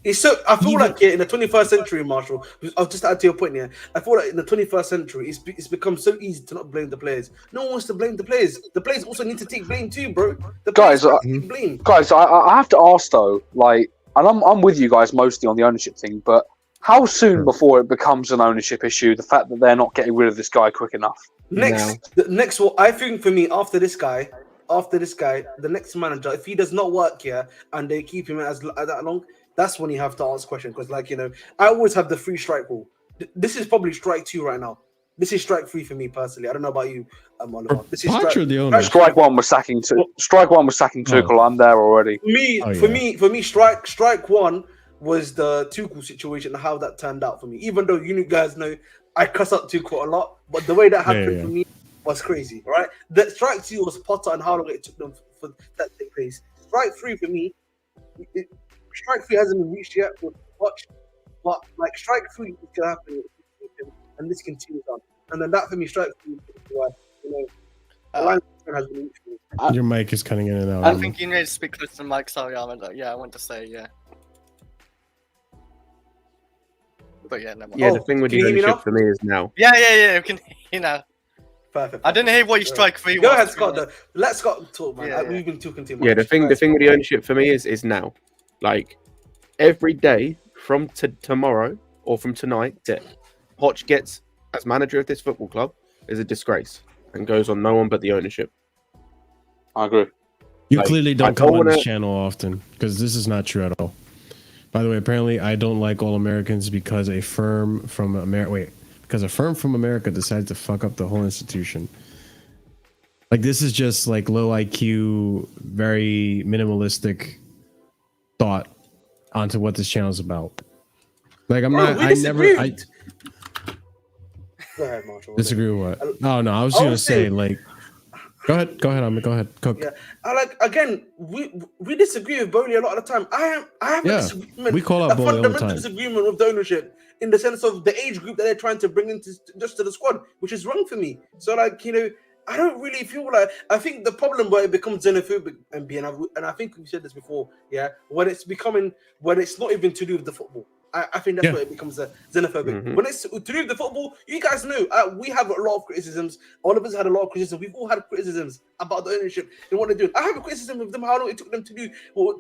It's so. I feel like in the 21st century, Marshall. I'll just add to your point here. I feel like in the 21st century, it's become so easy to not blame the players. No one wants to blame the players. The players also need to take blame too, bro. The guys, take blame. Guys, I have to ask though, like, and I'm with you guys mostly on the ownership thing, but how soon before it becomes an ownership issue? The fact that they're not getting rid of this guy quick enough. The next one, I think for me, after this guy, the next manager, if he does not work here and they keep him as that long. That's when you have to ask questions because, like, I always have the 3 strike rule. This is probably strike 2 right now. This is strike 3 for me personally. I don't know about you, Oliver. This is strike 1 was sacking 2. Strike 1 was sacking Tuchel. I'm there already. For me, strike 1 was the Tuchel situation and how that turned out for me. Even though you guys know I cuss up Tuchel a lot, but the way that happened for me was crazy. Right? The strike 2 was Potter and how long it took them for that to take place. Strike 3 for me. Strike 3 hasn't been reached yet with Watch, but like strike 3 is gonna happen, and this continues on. And then that for me, strike 3 the line has been reached. Your mic is cutting in and out. I think you need to speak close to the mic. Sorry, Ahmed. I want to say but never mind. The thing with the ownership for me is now. Yeah. We can hear now. Perfect. I didn't hear what you strike 3 was. Go ahead, Scott. Let Scott talk, man. We've been talking too much. Yeah, the thing with the ownership for me is now. Like, every day from tomorrow or from tonight that Poch gets as manager of this football club is a disgrace and goes on no one but the ownership. I agree. You clearly don't come on this channel often because this is not true at all. By the way, apparently I don't like all Americans because a firm from America decides to fuck up the whole institution. Like, this is just like low IQ, very minimalistic thought onto what this channel is about. Like, Go ahead, Marshall. Disagree with what? No, I was just gonna say, like, Go ahead, Ahmed. Go ahead. Cook. Yeah, I like again. We disagree with Bowley a lot of the time. I have a disagreement. We call out a Bowley all the fundamental time. disagreement with the ownership in the sense of the age group that they're trying to bring into just to the squad, which is wrong for me. So like I don't really feel like. I think the problem where it becomes xenophobic and I think we've said this before. Yeah, when it's not even to do with the football. I think that's where it becomes xenophobic. When it's to do with the football, you guys know we have a lot of criticisms. All of us had a lot of criticism. We've all had criticisms about the ownership and what they're doing. I have a criticism of them, how long it took them to do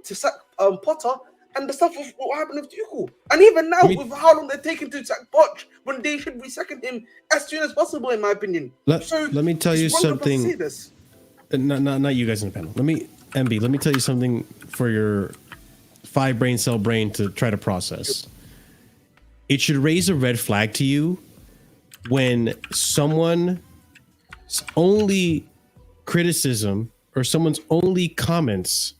to sack Potter and the stuff of what happened with Tuchel. And even now, with how long they're taking to sack Poch, when they should be sacking him as soon as possible, in my opinion. Let me tell you something. Not you guys in the panel. Let me tell you something for your 5 brain cell brain to try to process. It should raise a red flag to you when someone's only criticism or someone's only comments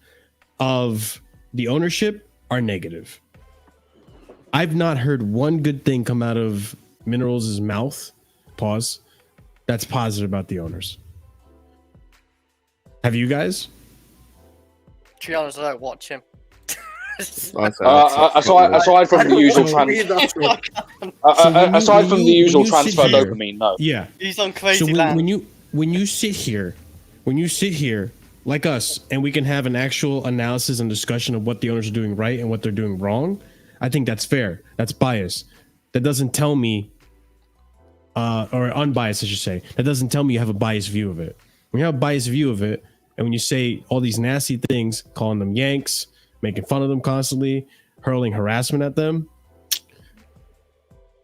of the ownership are negative. I've not heard one good thing come out of Minerals' mouth, that's positive about the owners. Have you guys? To be honest, I don't watch him. Aside from the usual transfer dopamine, no. Yeah, he's on crazy so land. when you sit here like us, and we can have an actual analysis and discussion of what the owners are doing right and what they're doing wrong, I think that's fair. That's bias. That doesn't tell me, or unbiased, I should say. That doesn't tell me you have a biased view of it. When you have a biased view of it, and when you say all these nasty things, calling them Yanks, making fun of them constantly, hurling harassment at them,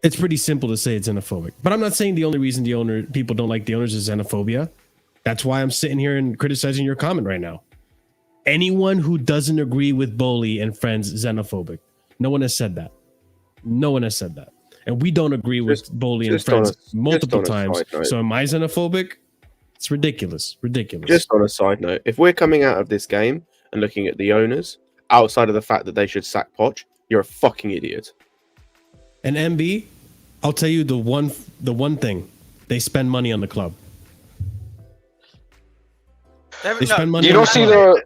it's pretty simple to say it's xenophobic. But I'm not saying the only reason people don't like the owners is xenophobia. That's why I'm sitting here and criticizing your comment right now. Anyone who doesn't agree with Bowley and friends is xenophobic. No one has said that. And we don't agree with Bowley and friends multiple times. So am I xenophobic? It's ridiculous. Just on a side note, if we're coming out of this game and looking at the owners, outside of the fact that they should sack Poch, you're a fucking idiot. And MB, I'll tell you the one thing. They spend money on the club. They spend money. You don't see the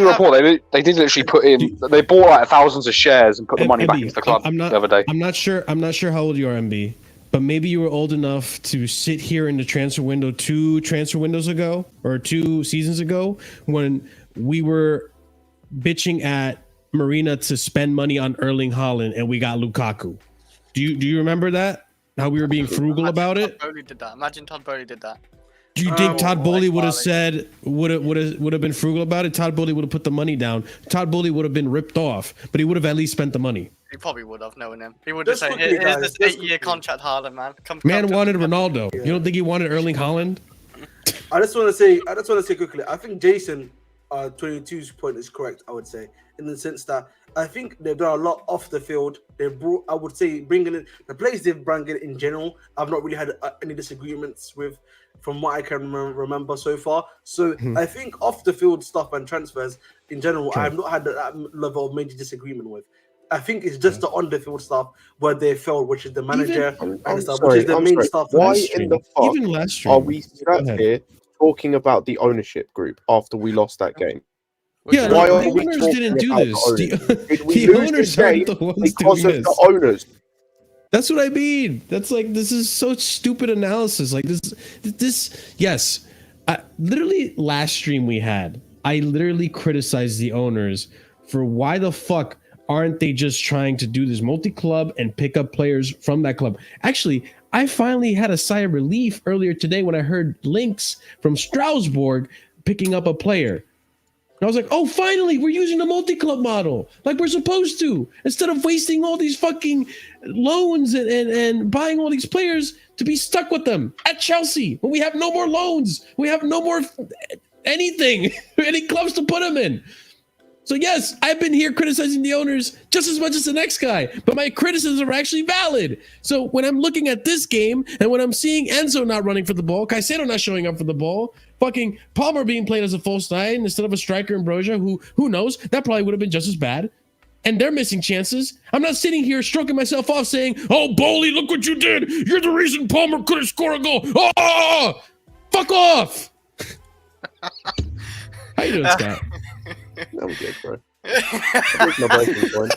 report. They did literally put in. They bought like thousands of shares and put the money back into the club the other day. I'm not sure how old you are, MB, but maybe you were old enough to sit here in the transfer window 2 transfer windows ago or 2 seasons ago when we were bitching at Marina to spend money on Erling Haaland and we got Lukaku. Do you remember that? How we were being frugal about it? Imagine Todd Bowley did that. Do you think Todd Bowley would have been frugal about it? Todd Bowley would have put the money down. Todd Bowley would have been ripped off, but he would have at least spent the money. He probably would have, knowing him. He would have said, "Here's this 8-year contract, Haaland, man." Man wanted Ronaldo. Yeah. You don't think he wanted Erling Haaland? I just want to say quickly. I think Jason 22's point is correct. I would say in the sense that I think they've done a lot off the field. They brought, I would say, bringing in the players they've brought in general. I've not really had any disagreements with, from what I can remember so far. So I think off the field stuff and transfers in general, I have not had that level of major disagreement with. I think it's just the on the field stuff where they failed, which is the manager and stuff, which is the main stuff. Why in the fuck are we sat here talking about the ownership group after we lost that game? Yeah, the owners didn't do this. The owners aren't the ones doing this. The owners. That's what I mean. That's like, this is so stupid analysis. Like this. Yes, literally last stream we had, I literally criticized the owners for why the fuck aren't they just trying to do this multi-club and pick up players from that club? Actually, I finally had a sigh of relief earlier today when I heard links from Strasbourg picking up a player. I was like, oh, finally, we're using the multi-club model like we're supposed to, instead of wasting all these fucking loans and buying all these players to be stuck with them at Chelsea when we have no more loans. We have no more anything, any clubs to put them in. So yes, I've been here criticizing the owners just as much as the next guy, but my criticisms are actually valid. So when I'm looking at this game and when I'm seeing Enzo not running for the ball, Caicedo not showing up for the ball, fucking Palmer being played as a false nine instead of a striker, Ambrosia, who knows, that probably would have been just as bad. And they're missing chances. I'm not sitting here stroking myself off saying, oh, Bowley, look what you did. You're the reason Palmer couldn't score a goal. Oh, fuck off. How you doing, Scott? That was good, bro. I've reached my breaking point.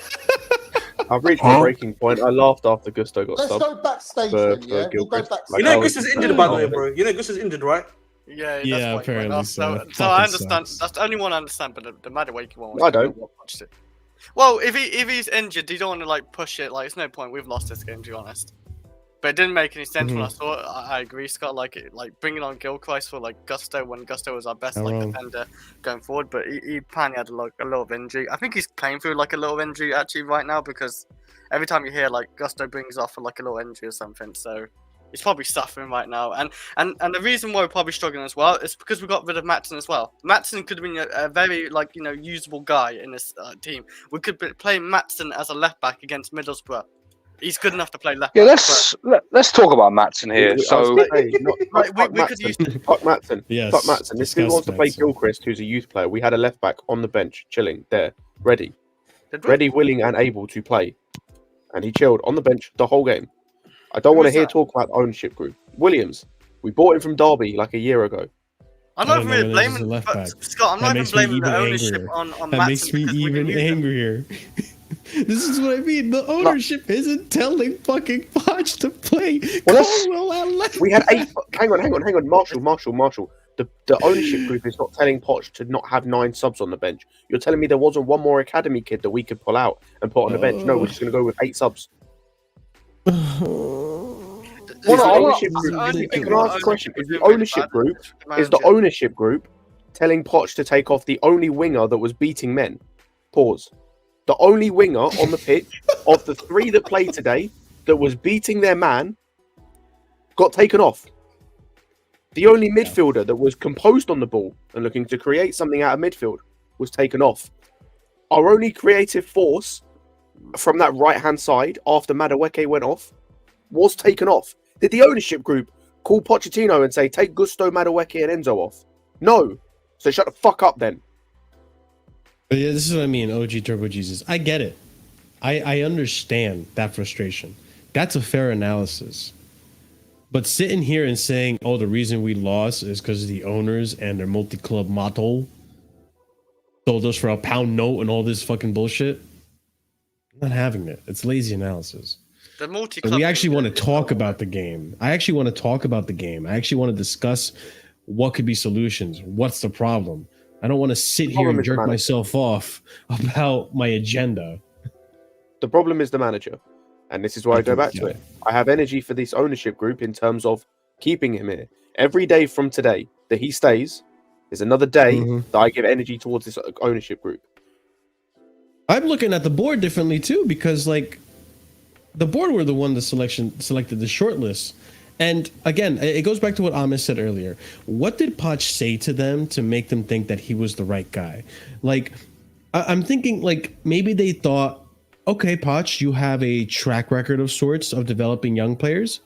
I've reached my breaking point. I laughed after Gusto got Let's subbed. go backstage for then, yeah? We'll go Gilchrist. backstage. You know, Gus is injured, by the way, Oh, bro. You know, Gus is injured, right? Yeah, Yeah, that's why he went apparently off. so. It So I fucking understand. sucks. That's the only one I understand. But the Madueke one, was I don't. watched it. Well, if he's injured, you don't want to like push it. Like, it's no point. We've lost this game, to be honest. But it didn't make any sense when I saw it. I agree, Scott. Like bringing on Gilchrist for like Gusto when Gusto was our best Not wrong. defender going forward. But he apparently had a lot of injury. I think he's playing through like a little injury actually right now, because every time you hear like Gusto brings off like a little injury or something, so he's probably suffering right now. And the reason why we're probably struggling as well is because we got rid of Matson as well. Matson could have been a very like usable guy in this team. We could be playing Matson as a left back against Middlesbrough. He's good enough to play left Yeah, back. let's talk about Matson here. we So could use Fuck Matson. Yes, Fuck Matson. This dude wants to play Matson. Gilchrist, who's a youth player. We had a left back on the bench, chilling there, ready, Did we? ready, willing, and able to play, and he chilled on the bench the whole game. I don't Who want to is hear that? talk about the ownership group. Williams, we bought him from Derby like a year ago. I'm I not don't really know, this is a blaming left but, back. Scott. I'm That not even makes me blaming the even ownership angrier. on That Matson makes me because we even can use him. angrier. This is what I mean. The ownership isn't telling fucking Poch to play Well, Colwell at left. We had 8. Hang on. Marshall. The ownership group is not telling Poch to not have 9 subs on the bench. You're telling me there wasn't one more academy kid that we could pull out and put on the bench? No, we're just going to go with 8 subs. Can I ask a question? Is the ownership group telling Poch to take off the only winger that was beating men? Pause. The only winger on the pitch of the 3 that played today that was beating their man got taken off. The only midfielder that was composed on the ball and looking to create something out of midfield was taken off. Our only creative force from that right-hand side after Madueke went off was taken off. Did the ownership group call Pochettino and say, take Gusto, Madueke and Enzo off? No. So shut the fuck up then. But yeah, this is what I mean, OG Turbo Jesus. I get it. I understand that frustration. That's a fair analysis. But sitting here and saying, oh, the reason we lost is because of the owners and their multi-club motto sold us for a pound note and all this fucking bullshit, I'm not having it. It's lazy analysis. But we actually want to talk about the game. I actually want to talk about the game. I actually want to discuss what could be solutions. What's the problem? I don't want to sit here and jerk myself off about my agenda. The problem is the manager. And this is why I go back to it. I have energy for this ownership group in terms of keeping him here. Every day from today that he stays is another day that I give energy towards this ownership group. I'm looking at the board differently too, because like the board were the one that selected the short list. And again, it goes back to what Ahmed said earlier. What did Poch say to them to make them think that he was the right guy? Like, I'm thinking like maybe they thought, okay, Poch, you have a track record of sorts of developing young players,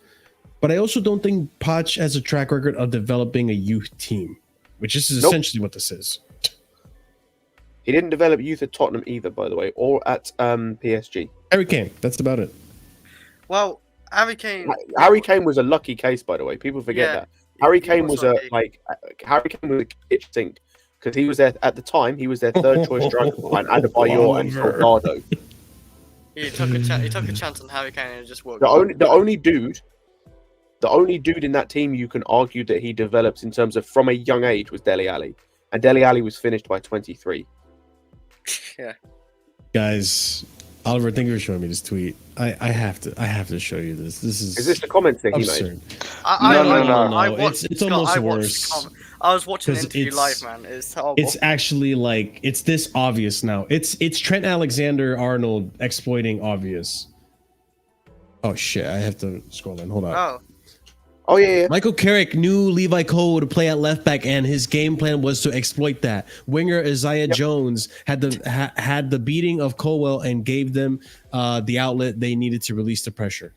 but I also don't think Poch has a track record of developing a youth team, which is essentially what this is. He didn't develop youth at Tottenham either, by the way, or at PSG. Harry Kane, that's about it. Well, Harry Kane was a lucky case, by the way. People forget that. Harry Kane was a kitchen sink because he was there at the time. He was their third choice striker behind Adebayor and Soldado. He took a chance on Harry Kane and it just worked. The only dude in that team you can argue that he develops in terms of from a young age was Dele Alli, and Dele Alli was finished by 23. Yeah, guys, Oliver, thank you for showing me this tweet. I have to show you this. Is this the comments that he absurd. made? No. It's almost worse. I was watching the Because interview it's- live, man. It's horrible. It's actually like it's this obvious now. It's Trent Alexander-Arnold exploiting obvious. Oh shit! I have to scroll in. Hold on. Oh yeah. Michael Carrick knew Levi Cole would play at left back, and his game plan was to exploit that. Winger Isaiah Jones had the beating of Colwell and gave them the outlet they needed to release the pressure.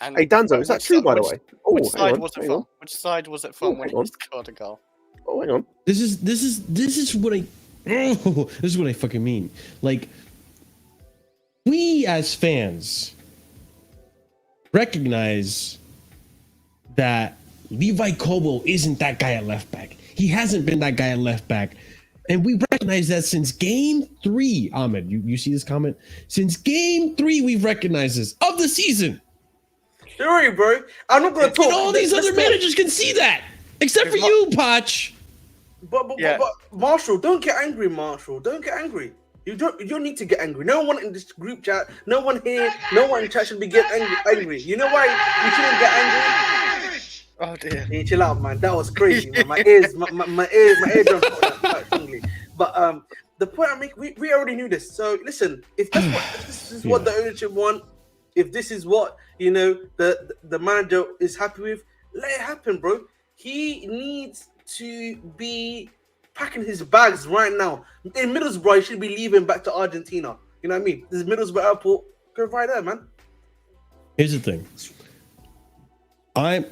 And Hey Danzo, is that true, by the way? Oh, Which side was it from? Which side was it from when he scored a goal? Oh, hang on. This is what I this is what I fucking mean. Like, we as fans recognize that Levi Colwell isn't that guy at left back. He hasn't been that guy at left back. And we recognize that since game 3, Ahmed. You see this comment? Since game 3, we've recognized this of the season. Sorry, bro. I'm not gonna talk. And all these other managers can see that, except for you, Poch. But Marshall, don't get angry, Marshall. Don't get angry. You don't need to get angry. No one in this group chat, no one here, no one in chat should be getting angry. You know why you shouldn't get angry? Oh dear. Hey, chill out, man. That was crazy, man. My eardrums quite tingly. But the point I make, we already knew this. So listen, if this is what the ownership want, if this is what the manager is happy with, let it happen, bro. He needs to be packing his bags right now. In Middlesbrough, he should be leaving back to Argentina. You know what I mean? This is Middlesbrough airport. Go right there, man. Here's the thing. I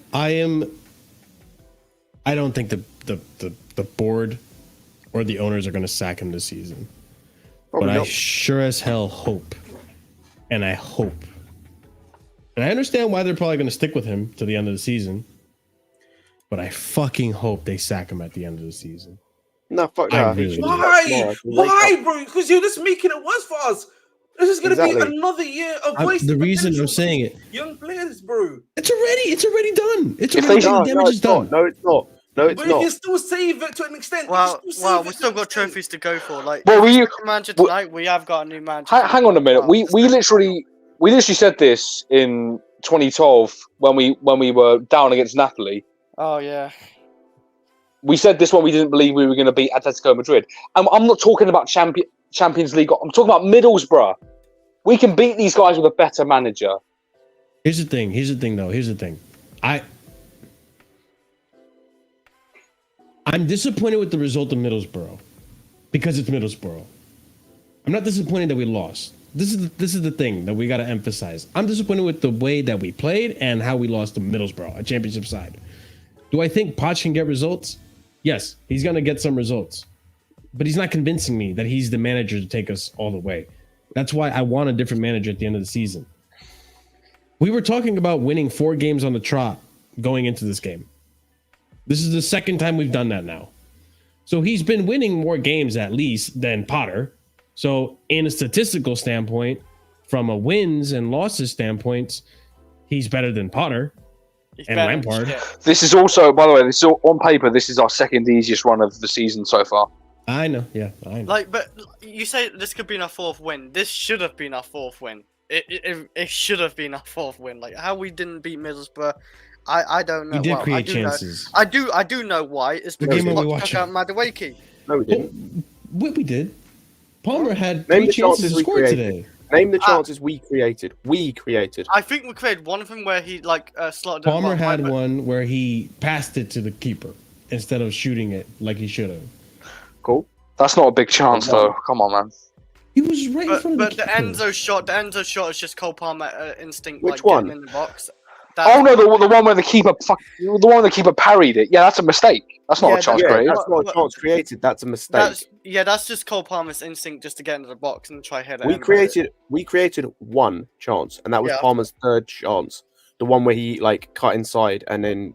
don't think the board or the owners are going to sack him this season. But I sure as hell hope, and I hope, and I understand why they're probably going to stick with him to the end of the season, but I fucking hope they sack him at the end of the season. No, fuck that. Really Why, bro? Because you're just making it worse for us. This is going to be another year of wasted the reason I'm potential saying it, young players, bro. it's already done. It's If already they- done. Damage is done. No, it's not. No, it's But you not. can still save it to an extent. Well, we still got trophies to go for. Like, Well, if manager tonight, we have got a new manager. Hang on a minute. We literally said this in 2012 when we were down against Napoli. Oh yeah. We said this when we didn't believe we were going to beat Atletico Madrid. I'm not talking about Champions League. I'm talking about Middlesbrough. We can beat these guys with a better manager. Here's the thing. I'm disappointed with the result of Middlesbrough because it's Middlesbrough. I'm not disappointed that we lost. This is the thing that we got to emphasize. I'm disappointed with the way that we played and how we lost to Middlesbrough, a championship side. Do I think Poch can get results? Yes, he's going to get some results. But he's not convincing me that he's the manager to take us all the way. That's why I want a different manager at the end of the season. We were talking about winning 4 games on the trot going into this game. This is the second time we've done that now. So he's been winning more games at least than Potter. So in a statistical standpoint, from a wins and losses standpoint, he's better than Potter and Lampard. This is also, by the way, this is on paper. This is our second easiest run of the season so far. I know, yeah, I know. Like, but you say this could be our 4th win. This should have been our 4th win. It should have been our 4th win. Like how we didn't beat Middlesbrough, I don't know. We did create chances. I do know why. It's because game are we Poch took out Madueke. No, we didn't. We did. Palmer had Name 3 the chances chances to we score created. today. Name the chances we created. I think we created one of them where he slotted. Palmer had one where he passed it to the keeper instead of shooting it like he should have. Cool. That's not a big chance, though. Come on, man. He was right in front of But the the keeper. Enzo shot is just Cole Palmer instinct. Which like, one? getting in the box. Oh no, the one where the keeper parried it. Yeah, that's a mistake. That's not a chance created. That's not a chance created. That's a mistake. That's just Cole Palmer's instinct just to get into the box and try hit it. We created one chance, and that was Palmer's 3rd chance. The one where he cut inside and then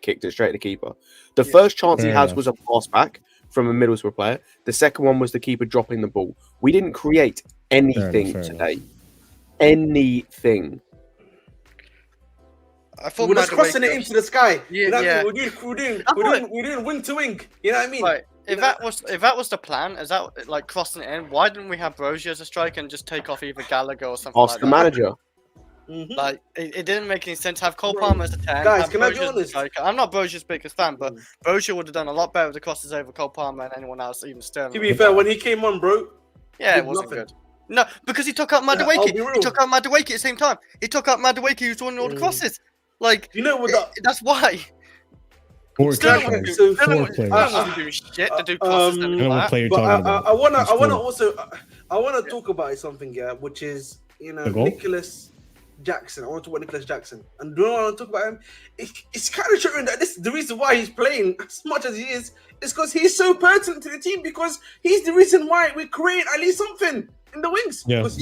kicked it straight to the keeper. The first chance he has was a pass back from a Middlesbrough player. The second one was the keeper dropping the ball. We didn't create anything today. Anything. I thought we're just crossing it into the sky. Yeah, you know yeah. We're doing wing to wing. You know what I mean? Right. If that was the plan, is that like crossing it in? Why didn't we have Brozier as a striker and just take off either Gallagher or something? Ask the manager. Mm-hmm. Like it didn't make any sense. Have Cole Palmer as a 10. Guys, can I be Brozier as a honest? striker. I'm not Brozier's biggest fan, but Brozier would have done a lot better with the crosses over Cole Palmer and anyone else, even Sterling. To be fair, when he came on, bro, yeah, did it wasn't nothing. good. No, because he took out I'll Madueke. be real. He took out Madueke at the same time. He took out Madueke, who's doing all the crosses. Like, you know what? that's why. Sterling wasn't doing shit to do crosses and I know what that. player you're But talking about. I wanna It's cool. I wanna talk about something, which is The goal? Nicholas Jackson. I want to talk about Nicholas Jackson, and do I want to talk about him? It's kind of showing that the reason why he's playing as much as he is because he's so pertinent to the team, because he's the reason why we create at least something in the wings. Yeah. Because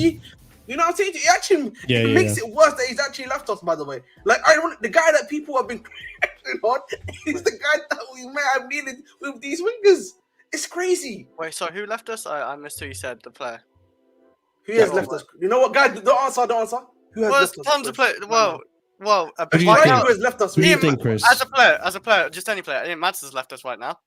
You know what I'm saying? It actually Yeah, it yeah, makes yeah. it worse that he's actually left us, by the way. Like, the guy that people have been crashing on is the guy that we might have needed with these wingers. It's crazy. Wait, so who left us? I missed who you said, the player. Who has Yeah. left us? You know what, guy? Don't answer. Who has Well, left there's us? tons of players. Well, What do you right think? now, Who has left us? What do you Ian, think, Chris? as a player, just any player. Ian Mads has left us right now.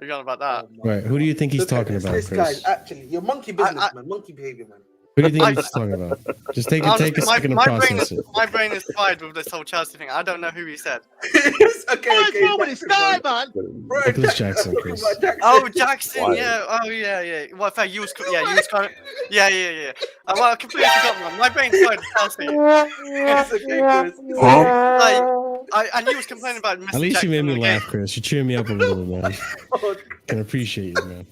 Are you on about that? Right, who do you think he's talking about, This Chris? guy's actually your monkey business, I- man. Monkey behavior, man. Who do you think he's talking about? Just take a Honestly, second to my brain process is, it. my brain is fried with this whole Chelsea thing. I don't know who he said. okay. What's wrong with this guy, man? Bro, Nicholas Jackson, Chris. Oh, Jackson, Why? yeah. Oh, yeah. Well, in fact, you was kind of, yeah. Well, I completely forgot, man. My brain's fried with Chelsea. It's okay, Chris. Like, and you was complaining about Mr. At least Jackson you made in me the laugh, game. Chris. You cheered me up a little, man. Can appreciate you, man.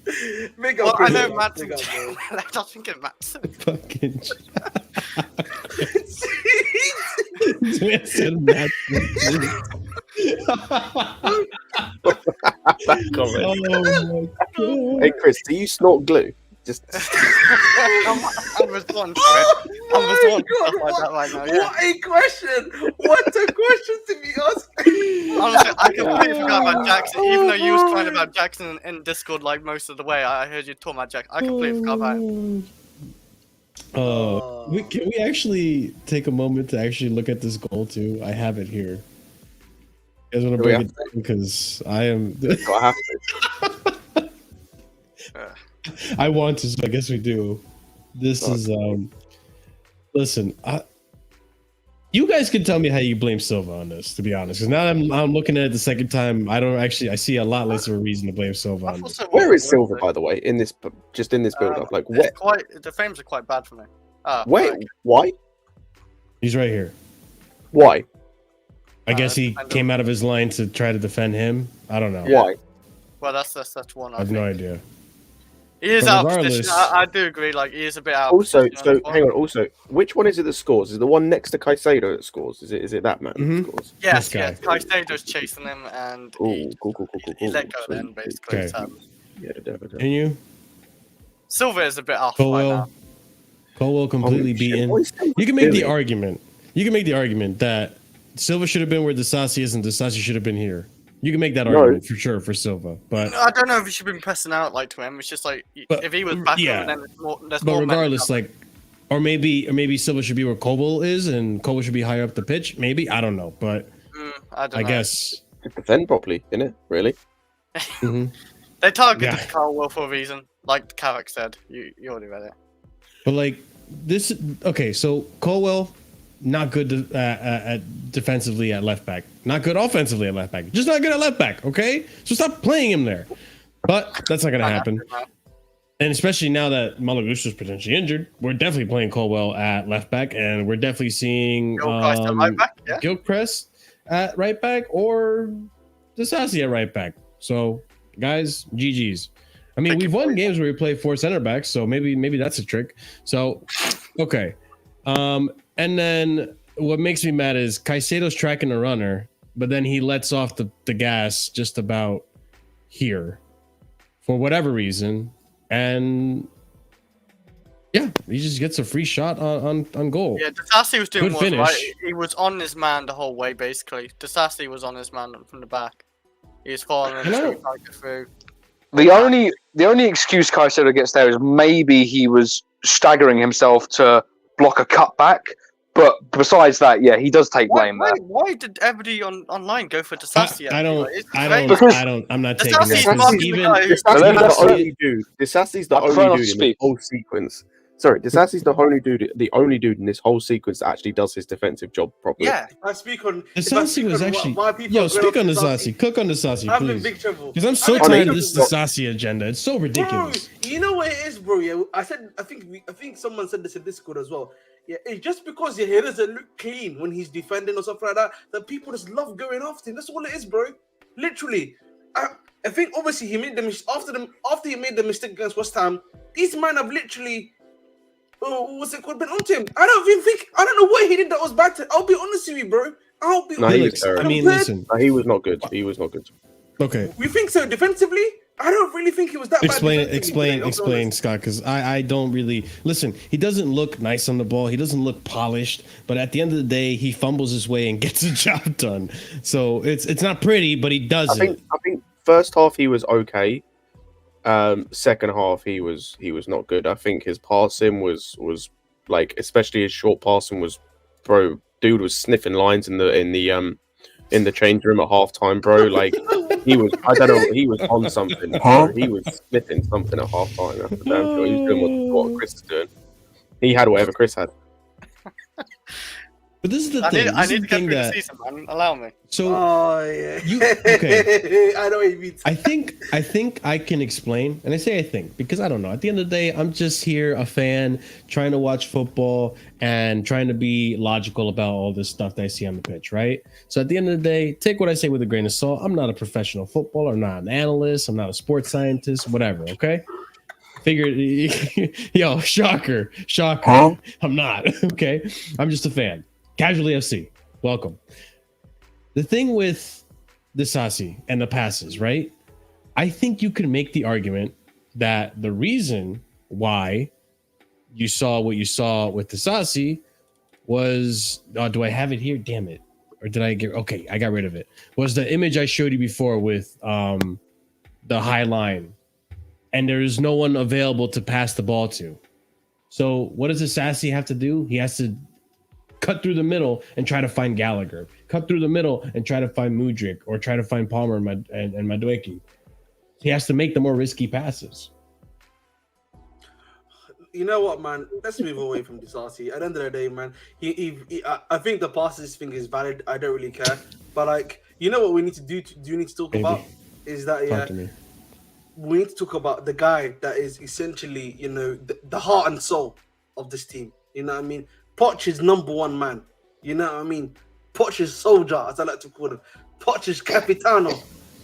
Big up, Well, I Chris. know Matt's. Big up, bro. I was thinking Matt's. Fucking. This man said Matt. That comment. Oh my god. Hey Chris, do you snort glue? Just I'm responding to it. I'm Oh responding to my stuff like God, that right now, yeah. What a question! What a question to be asked! Honestly, I completely forgot about Jackson. Even though you was crying about Jackson in Discord like most of the way, I heard you talking about Jackson. I completely forgot about him. Can we actually take a moment to actually look at this goal too? I have it here. You guys want to Do we break it down? Because I am. I have to. I want to, so I guess we do. This is listen, you guys can tell me how you blame Silva on this, to be honest. Because now I'm looking at it the second time, I see a lot less of a reason to blame Silva on this. Where is Silver, by the way, in this build up? Like, where? The frames are quite bad for me. Wait, Like, why? He's right here. Why? I guess he came out of his line to try to defend him. I don't know. Why? well, that's one. I have no idea. He is But out of regardless- position. I do agree. Like he is a bit out. Also, of position so as well. hang on. Also, which one is it that scores? Is it the one next to Caicedo that scores? Is it that man Mhm. that scores? Yes, this guy. Caicedo's chasing him, and Cool. he let go So, then, basically. Okay. So. yeah, And you? Silva is a bit off right now. Colwell completely beaten. You can make the argument. You can make the argument that Silva should have been where Disasi is, and Disasi should have been here. You can make that argument for sure for Silva, but I don't know if he should have been pressing out like to him. It's just like But, if he was back, yeah. then there's but more. regardless, like, or maybe Silva should be where Colwell is, and Colwell should be higher up the pitch. Maybe I don't know, but I don't I know. guess Just defend properly, innit? Really? mhm. They targeted Yeah. Carl for a reason, like Carrick said. You already read it. But like this, okay. So Colwell, not good at defensively at left back, not good offensively at left back, just not good at left back. Okay, so stop playing him there. But that's not gonna happen. And especially now that Malagusto is potentially injured, we're definitely playing Colwell at left back, and we're definitely seeing Gilchrist at right back, yeah. Gilchrist at right back or Disasi at right back. So, guys, GG's. I mean, we've won games where we play 4 center backs, so maybe that's a trick. So, okay. And then what makes me mad is Caicedo's tracking the runner, but then he lets off the gas just about here for whatever reason. And yeah, he just gets a free shot on goal. Yeah, Disasi was doing Good what finish. right. He was on his man the whole way, basically. Disasi was on his man from the back. He was following him through. The only excuse Caicedo gets there is maybe he was staggering himself to block a cutback. But besides that, yeah, he does take blame there. Why did everybody online go for Disasi? I'm not taking Disasi's this. marking the Even guy who- Disasi's the only dude. Disasi's the I prefer not only to dude in speak. the whole sequence. Sorry, Disasi's the only dude in this whole sequence that actually does his defensive job properly. Yeah, I speak on. Disasi was actually. Yo, speak on Disasi. Cook on Disasi, I'm in please. big trouble. Because I'm so I'm in tired big of this trouble. Disasi agenda. It's so ridiculous. Bro, you know what it is, bro? Yeah, I think someone said this in Discord as well. Yeah, it's just because your hair doesn't look clean when he's defending or something like that people just love going after him. That's all it is, bro. Literally. I think obviously he made after he made the mistake against West Ham. These men have literally, what's it called? Been onto him. I don't know what he did that was bad. I'll be honest with you, bro. No, he was terrible. I mean, listen. He was not good. He was not good. Okay. We think so defensively. I don't really think he was that bad. Explain, defensively today, I'll be honest. Scott, because I don't really listen. He doesn't look nice on the ball. He doesn't look polished. But at the end of the day, he fumbles his way and gets the job done. So it's not pretty, but he does I think first half he was okay. Second half he was not good. I think his passing was like, especially his short passing was, bro. Dude was sniffing lines in the change room at halftime, bro. Like he was, I don't know, he was on something. Bro. He was sniffing something at halftime. That's for damn sure. He was doing what Chris is doing. He had whatever Chris had. But this is the thing. I need to get through the season, man. Allow me. So Oh yeah. okay. I know what you mean. I think I can explain, and I say I think because I don't know. At the end of the day, I'm just here, a fan, trying to watch football and trying to be logical about all this stuff that I see on the pitch, right? So at the end of the day, take what I say with a grain of salt. I'm not a professional footballer. I'm not an analyst. I'm not a sports scientist. Whatever. Okay. Figured, yo, shocker. Huh? I'm not. Okay. I'm just a fan. Casually FC, welcome. The thing with the Sassi and the passes, right? I think you can make the argument that the reason why you saw what you saw with the Sassi was, do I have it here? Damn it. Or did I get, okay, I got rid of it. Was the image I showed you before with the high line. And there's no one available to pass the ball to. So what does the Sassi have to do? He has to cut through the middle and try to find Gallagher. Cut through the middle and try to find Mudryk or try to find Palmer and Madueke. He has to make the more risky passes. You know what, man? Let's move away from Disasi. At the end of the day, man, I think the passes thing is valid. I don't really care. But like, you know what we need to do? Do you need to talk about? Is that Talk to me. we need to talk about the guy that is essentially, you know, the heart and soul of this team. You know what I mean? Poch is number one man. You know what I mean? Poch is soldier, as I like to call him. Poch is capitano.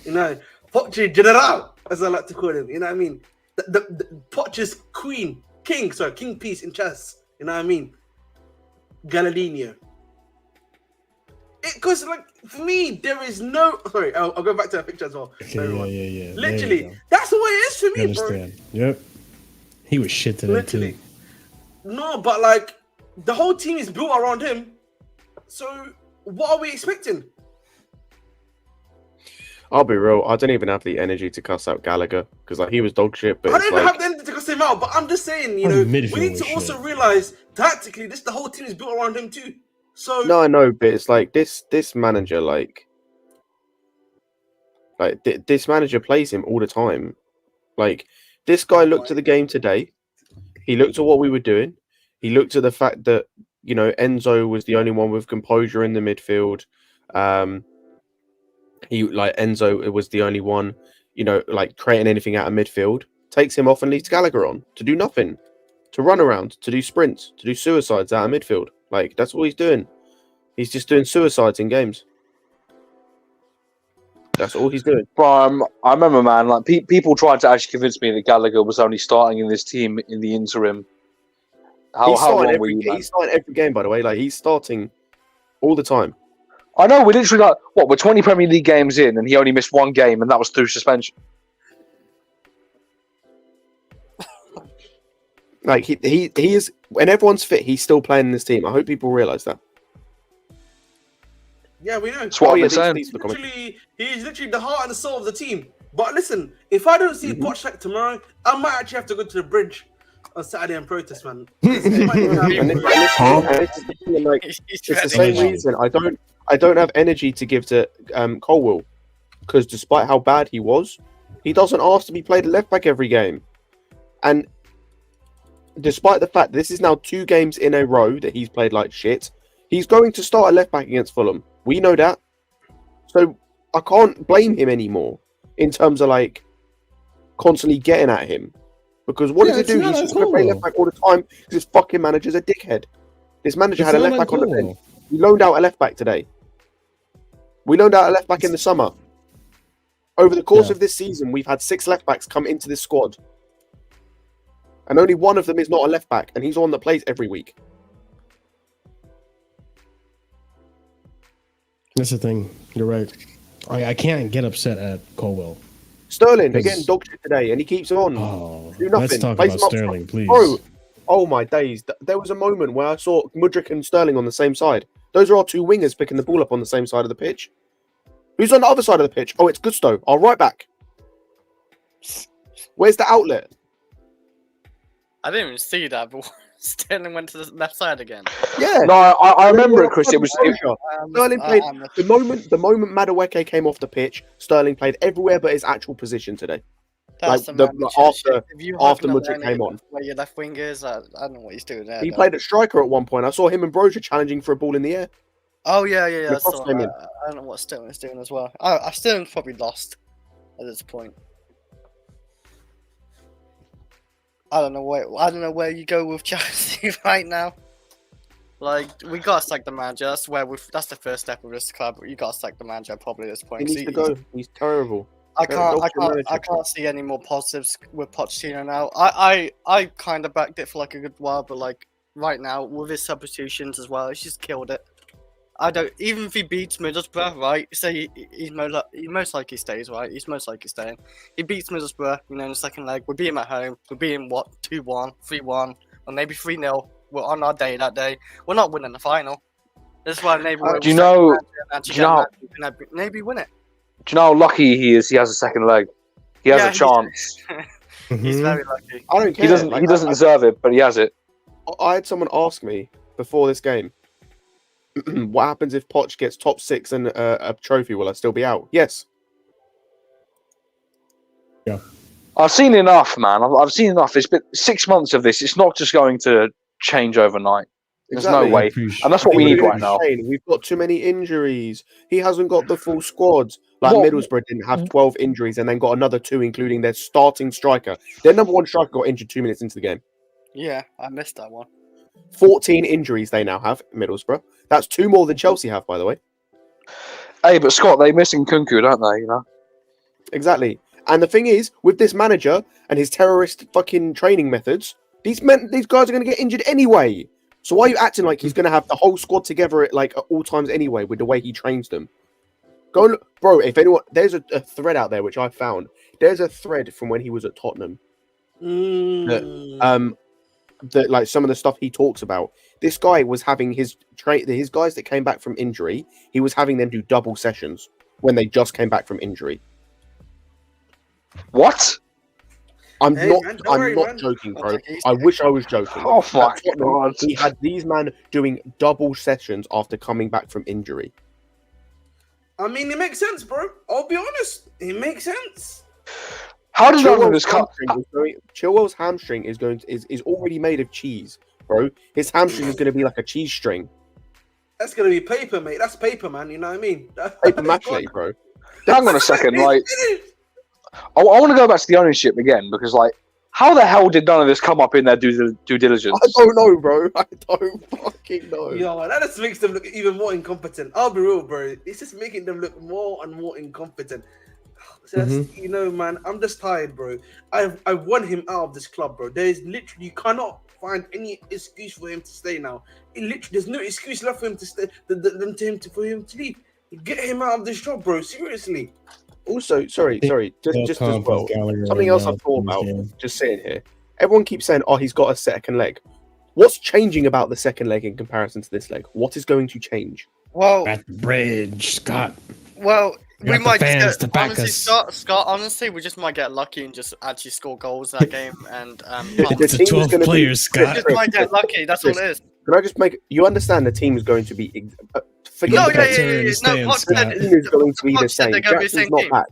You know, Poch is general, as I like to call him. You know what I mean? The Poch is king piece in chess. You know what I mean? Galadinho. Because, like, for me, there is no... Sorry, I'll go back to that picture as well. Yeah. Literally, that's the way it is for me, Understand. Bro. Yep. He was shit today, literally. too. No, but, like, the whole team is built around him. So, what are we expecting? I'll be real. I don't even have the energy to cuss out Gallagher because like he was dog shit. But I don't even have the energy to cuss him out. But I'm just saying, you know, we need to also realize tactically, the whole team is built around him too. So no, I know, but it's like this manager, this manager plays him all the time. Like this guy looked at the game today. He looked at what we were doing. He looked at the fact that, you know, Enzo was the only one with composure in the midfield. Enzo was the only one, you know, like creating anything out of midfield. Takes him off and leaves Gallagher on to do nothing, to run around, to do sprints, to do suicides out of midfield. Like that's all he's doing. He's just doing suicides in games. That's all he's doing. I remember, man. Like people tried to actually convince me that Gallagher was only starting in this team in the interim. How long were you, man? He's starting every game, by the way. Like he's starting all the time. I know. We're literally like we're 20 Premier League games in, and he only missed one game, and that was through suspension. Like he is when everyone's fit, he's still playing in this team. I hope people realise that. yeah, we know. That's what I'm saying. He's literally the heart and the soul of the team. But listen, if I don't see Poch like tomorrow, I might actually have to go to the bridge on Saturday and protest, man. It's the same reason I don't have energy to give to Colwill, because despite how bad he was, he doesn't ask to be played at left back every game, and despite the fact this is now 2 games in a row that he's played like shit, he's going to start at left back against Fulham. We know that, so I can't blame him anymore in terms of like constantly getting at him, because what does he do? He's just going to play left back all the time because his fucking manager's a dickhead. This manager had a left back on the bench. We loaned out a left back today. We loaned out a left back in the summer. Over the course of this season, we've had 6 left backs come into this squad. And only one of them is not a left back, and he's the one that plays every week. That's the thing. You're right. I can't get upset at Colwell Sterling Because- again, dog shit today, and he keeps on. Oh, Do let's nothing. talk Place about him up Sterling, front. please. Bro, oh my days! There was a moment where I saw Mudryk and Sterling on the same side. Those are our two wingers picking the ball up on the same side of the pitch. Who's on the other side of the pitch? Oh, it's Gusto. Our right back. Where's the outlet? I didn't even see that, but Sterling went to the left side again. Yeah. No, I remember it, Chris. It was. Sterling played the moment Madueke came off the pitch. Sterling played everywhere but his actual position today. That's like the the- man. after Mudryk came on. where your left wing is, I don't know what he's doing there. He though. played at striker at one point. I saw him and Brozier challenging for a ball in the air. Oh yeah. I The cross saw came that. in. I don't know what Sterling's doing as well. I Sterling's probably lost at this point. I don't know where you go with Chelsea right now. Like we gotta sack the manager. That's the first step of this club. You gotta sack the manager probably at this He point. needs to go. He's terrible. I Dog shit can't manager. see any more positives with Pochettino now. I kind of backed it for like a good while, but like right now with his substitutions as well, it's just killed it. I don't even if he beats Middlesbrough, right? Say he most likely stays, right? He's most likely staying. He beats Middlesbrough, in the second leg. We beat him at home. We beat him 2-1, 3-1, or maybe 3-0. We're on our day that day. We're not winning the final. That's why maybe Do you know? maybe win it. Do you know how lucky he is? He has a second leg. He has Yeah, a chance. He's very lucky. I don't care. He doesn't. Like, He doesn't deserve it, but he has it. I had someone ask me before this game, what happens if Poch gets top 6 and a trophy? Will I still be out? Yes. I've seen enough, man. I've seen enough. It's been 6 months of this. It's not just going to change overnight. There's Exactly. no way, and that's what we need right now. We've got too many injuries. He hasn't got the full squad. Like What- Middlesbrough didn't have 12 injuries and then got another 2, including their starting striker. Their number 1 striker got injured 2 minutes into the game. Yeah, I missed that one. 14 injuries they now have, Middlesbrough. That's 2 more than Chelsea have, by the way. Hey, but Scott, they're missing Kunku, don't they? You know. Exactly. And the thing is, with this manager and his terrorist fucking training methods, these guys are going to get injured anyway. So why are you acting like he's going to have the whole squad together at all times anyway with the way he trains them? Go look, bro. If anyone, there's a thread out there which I found. There's a thread from when he was at Tottenham. That like some of the stuff he talks about. This guy was having his guys that came back from injury. He was having them do double sessions when they just came back from injury. What? I'm Hey, not. man, don't I'm worry, not man. joking, I'll bro. take it easy. I wish I was joking. Oh my At Tottenham, god! He had these men doing double sessions after coming back from injury. I mean, it makes sense, bro. I'll be honest. It makes sense. How does none of this come? Chilwell's hamstring is already made of cheese, bro. His hamstring is going to be like a cheese string. That's gonna be paper, mate. That's paper, man. You know what I mean? Paper mache, bro. Hang on a second, like I want to go back to the ownership again because, like, how the hell did none of this come up in their due diligence? I don't know, bro. I don't fucking know. Yo, that just makes them look even more incompetent. I'll be real, bro. It's just making them look more and more incompetent. Just, you know, man, I'm just tired, bro. I want him out of this club, bro. There's literally, you cannot find any excuse for him to stay now. There's no excuse left for him to stay. For him to leave. Get him out of this job, bro. Seriously. Also, sorry, just as well. Something else I thought about, just sitting here. Everyone keeps saying, "Oh, he's got a second leg." What's changing about the second leg in comparison to this leg? What is going to change? Well, At the bridge, Scott. well, We we got the might fans just to get, back honestly, us. Scott, honestly, we just might get lucky and just actually score goals that game. And The It's the team's 12 gonna be- players, Scott. just might get lucky. That's all it is. Can I just make you understand the team is going to be forget No, the yeah, bench. yeah, yeah. No, Understand, Poch Scott. said, The team is going to be the Poch said same. they're going to be the Jackson's same not team. back.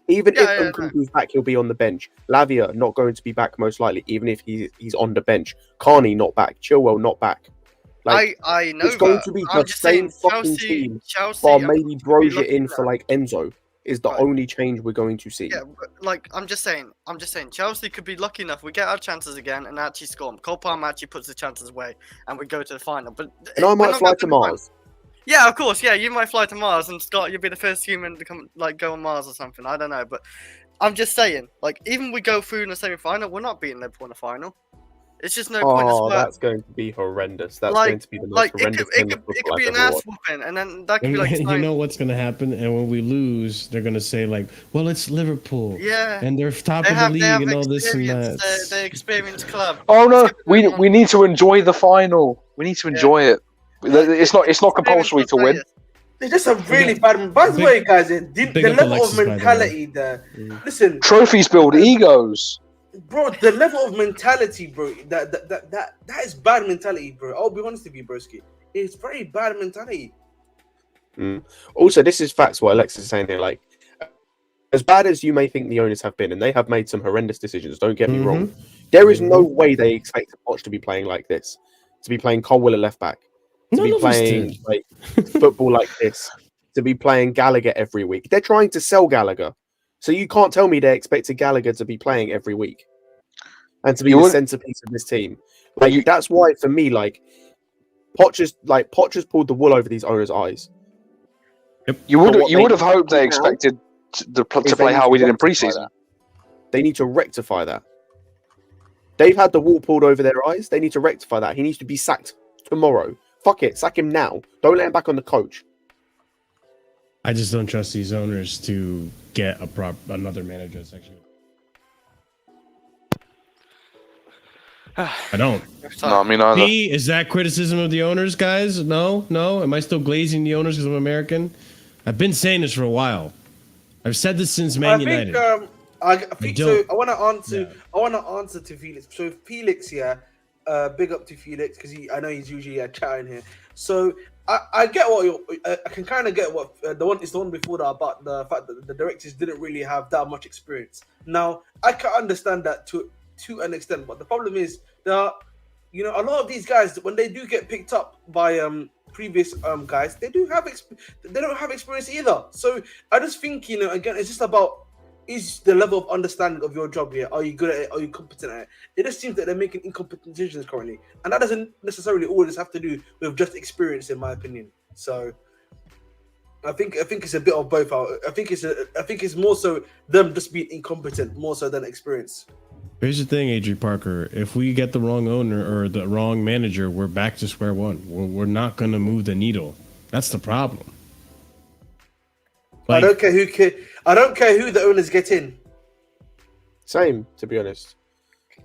Even Yeah, if Nkunku's back, he'll be on the bench. Lavia not going to be back most likely, even if he's on the bench. Carney not back. Chilwell not back. Like I know it's going that. to be I'm the just same saying, fucking team. Chelsea, Bar I'm maybe be Brozier lucky in now. for like Enzo is the Right. only change we're going to see. Yeah, but, like I'm just saying, Chelsea could be lucky enough. We get our chances again and actually score them. Cole Palmer actually puts the chances away, and we go to the final. But And I we're might not fly going to the final. Mars. Yeah, of course. Yeah, you might fly to Mars, and Scott, you'll be the first human to come, like, go on Mars or something. I don't know, but I'm just saying, like, even we go through in the semi-final, we're not beating Liverpool in the final. It's just no point as Oh, well. that's going to be horrendous. That's Like- going to be the most Like it horrendous could, thing it of could, it football could be I've an ever ass watched. whooping, and then that could And be like you know what's gonna happen, and when we lose, they're gonna say like, "Well, it's Liverpool, yeah. and they're top They of the have, league they have and all this and experience. that." They're experienced club. Oh no, Let's give them we need to enjoy the final. We need to enjoy it. It's not compulsory to win. It's just a really bad. By the Big- way, guys, the big up level Alexis, of by the way. mentality there. Listen, Trophies build egos. bro, the level of mentality, bro, that is bad mentality, bro. I'll be honest with you, broski. It's very bad mentality. Also, this is facts what Alexis is saying here. Like, as bad as you may think the owners have been, and they have made some horrendous decisions, don't get me wrong, there is no way they expect Poch to be playing like this, to be playing Colwill at left back, to None be of us playing did. like football like this, to be playing Gallagher every week. They're trying to sell Gallagher. So you can't tell me they expected Gallagher to be playing every week and to be the centerpiece of this team. Like that's why for me, like Poch has pulled the wool over these owners' eyes. You would have hoped they expected to play how we did in preseason. They need to rectify that. They've had the wool pulled over their eyes. They need to rectify that. He needs to be sacked tomorrow. Fuck it, sack him now. Don't let him back on the coach. I just don't trust these owners to get another manager that's actually. I don't. No, me neither. B, is that criticism of the owners, guys? No. Am I still glazing the owners because I'm American? I've been saying this for a while. I've said this since Man United. I think so. I want to answer. Yeah. I want to answer to Felix. So Felix, yeah, big up to Felix because I know he's usually chatting here. So I get what I can kind of get what the one before that about the fact that the directors didn't really have that much experience. Now I can understand that to an extent, but the problem is that a lot of these guys when they do get picked up by previous guys, they don't have experience either. So I just think again it's just about is the level of understanding of your job here. Are you good at it? Are you competent at it? It just seems that they're making incompetent decisions currently, and that doesn't necessarily always have to do with just experience, in my opinion. So I think it's a bit of both. I think it's more so them just being incompetent more so than experience. Here's the thing, Adrian Parker. If we get the wrong owner or the wrong manager, we're back to square one. We're not going to move the needle. That's the problem. I don't care who the owners get in. Same, to be honest.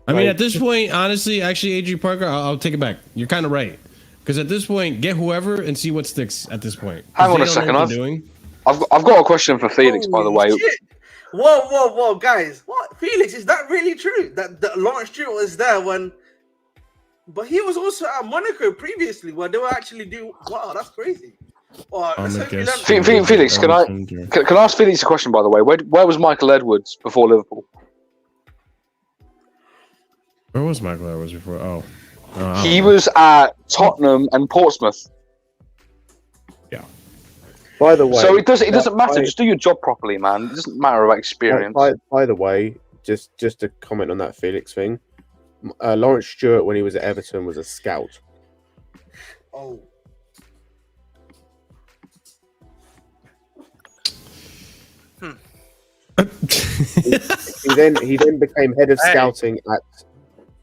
I mean, at this point, honestly, actually, Adrian Parker, I'll take it back. You're kind of right. Because at this point, get whoever and see what sticks at this point. Hang on a second. I've got a question for Felix, by the way. Shit. Whoa, guys! What, Felix? Is that really true? That Lawrence Stewart was there when, but he was also at Monaco previously, where they were actually doing. Wow, that's crazy. Felix, can I ask Felix a question? By the way, where was Michael Edwards before Liverpool? Where was Michael Edwards before? He was at Tottenham and Portsmouth. Yeah. By the way, so it doesn't matter. Just do your job properly, man. It doesn't matter about experience. By the way, just to comment on that Felix thing, Lawrence Stewart when he was at Everton was a scout. Oh. he then became head of scouting at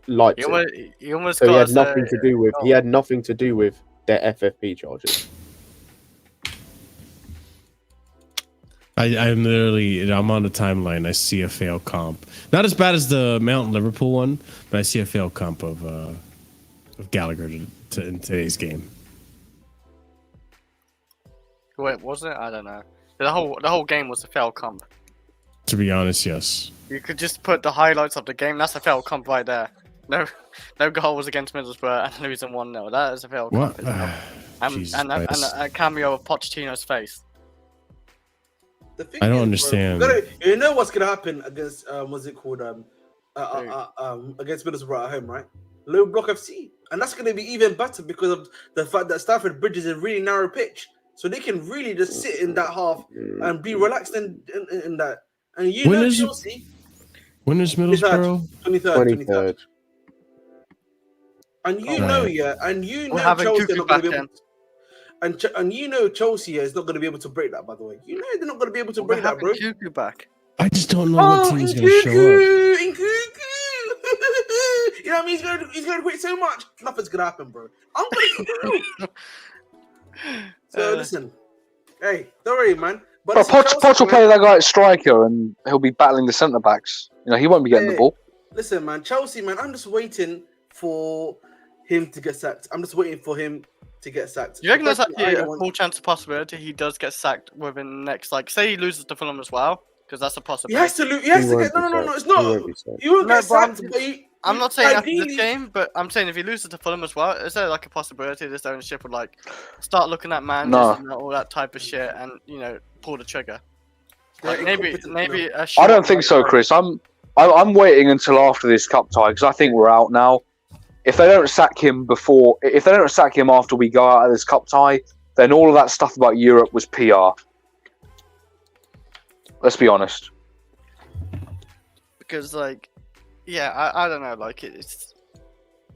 Leipzig. He almost so got he had nothing to do with. He had nothing to do with their FFP charges. I'm on the timeline. I see a failed comp. Not as bad as the Mount Liverpool one, but I see a failed comp of Gallagher in today's game. Wait, was it? I don't know. The whole game was a failed comp. To be honest, yes. You could just put the highlights of the game. That's a failed comp right there. No goal was against Middlesbrough and losing 1-0. That is a failed comp. And a cameo of Pochettino's face. I don't understand. You know what's gonna happen against what's it called against Middlesbrough at home, right? Low block FC, and that's gonna be even better because of the fact that Stamford Bridge is a really narrow pitch, so they can really just sit in that half and be relaxed in that. And Chelsea. When is Middlesbrough? 23rd. And Chelsea are not gonna be able. And Chelsea is not going to be able to break that, by the way. They're not going to be able to break that, bro. Nkunku back. I just don't know what team's going to show up. Nkunku. You know I mean, he's gonna quit so much. Nothing's gonna happen, bro. I'm gonna keep it real. So listen, hey, don't worry, man. But Bro, listen, Poch Chelsea, will play that guy at striker, and he'll be battling the centre backs. You know, he won't be getting the ball. Listen, man, Chelsea, man, I'm just waiting for him to get sacked. I'm just waiting for him to get sacked. You reckon there's The person actually I a want- full chance of possibility he does get sacked within the next, like, say he loses to Fulham as well, because that's a He possibility. has to lose. He has to get. No. It's not. He won't No, get but sacked. But I'm not saying after ideally, this game, but I'm saying if he loses to Fulham as well, is there like a possibility this ownership would like start looking at managers No. and all that type of shit and pull the trigger? Like they're maybe incompetent, a I short, don't think so, like, Chris. I'm waiting until after this cup tie because I think we're out now. If they don't sack him after we go out of this cup tie, then all of that stuff about Europe was PR. Let's be honest. because like, yeah, I don't know, like it's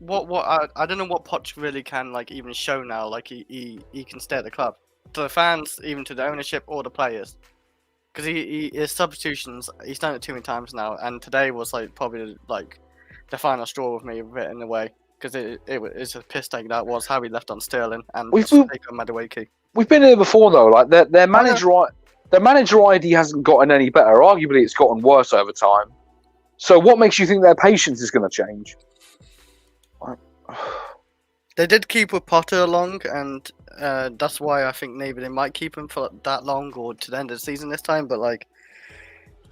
what I don't know what Poch really can like even show now. Like he can stay at the club, to the fans, even to the ownership or the players. Because his substitutions, he's done it too many times now, and today was like probably like the final straw with me with it in a way, because it's a piss take that was how he left on Sterling and We've- take on Madueke. We've been here before though. Like their manager ID hasn't gotten any better. Arguably, it's gotten worse over time. So what makes you think their patience is going to change? They did keep with Potter along, and that's why I think maybe they might keep him for that long or to the end of the season this time. But like,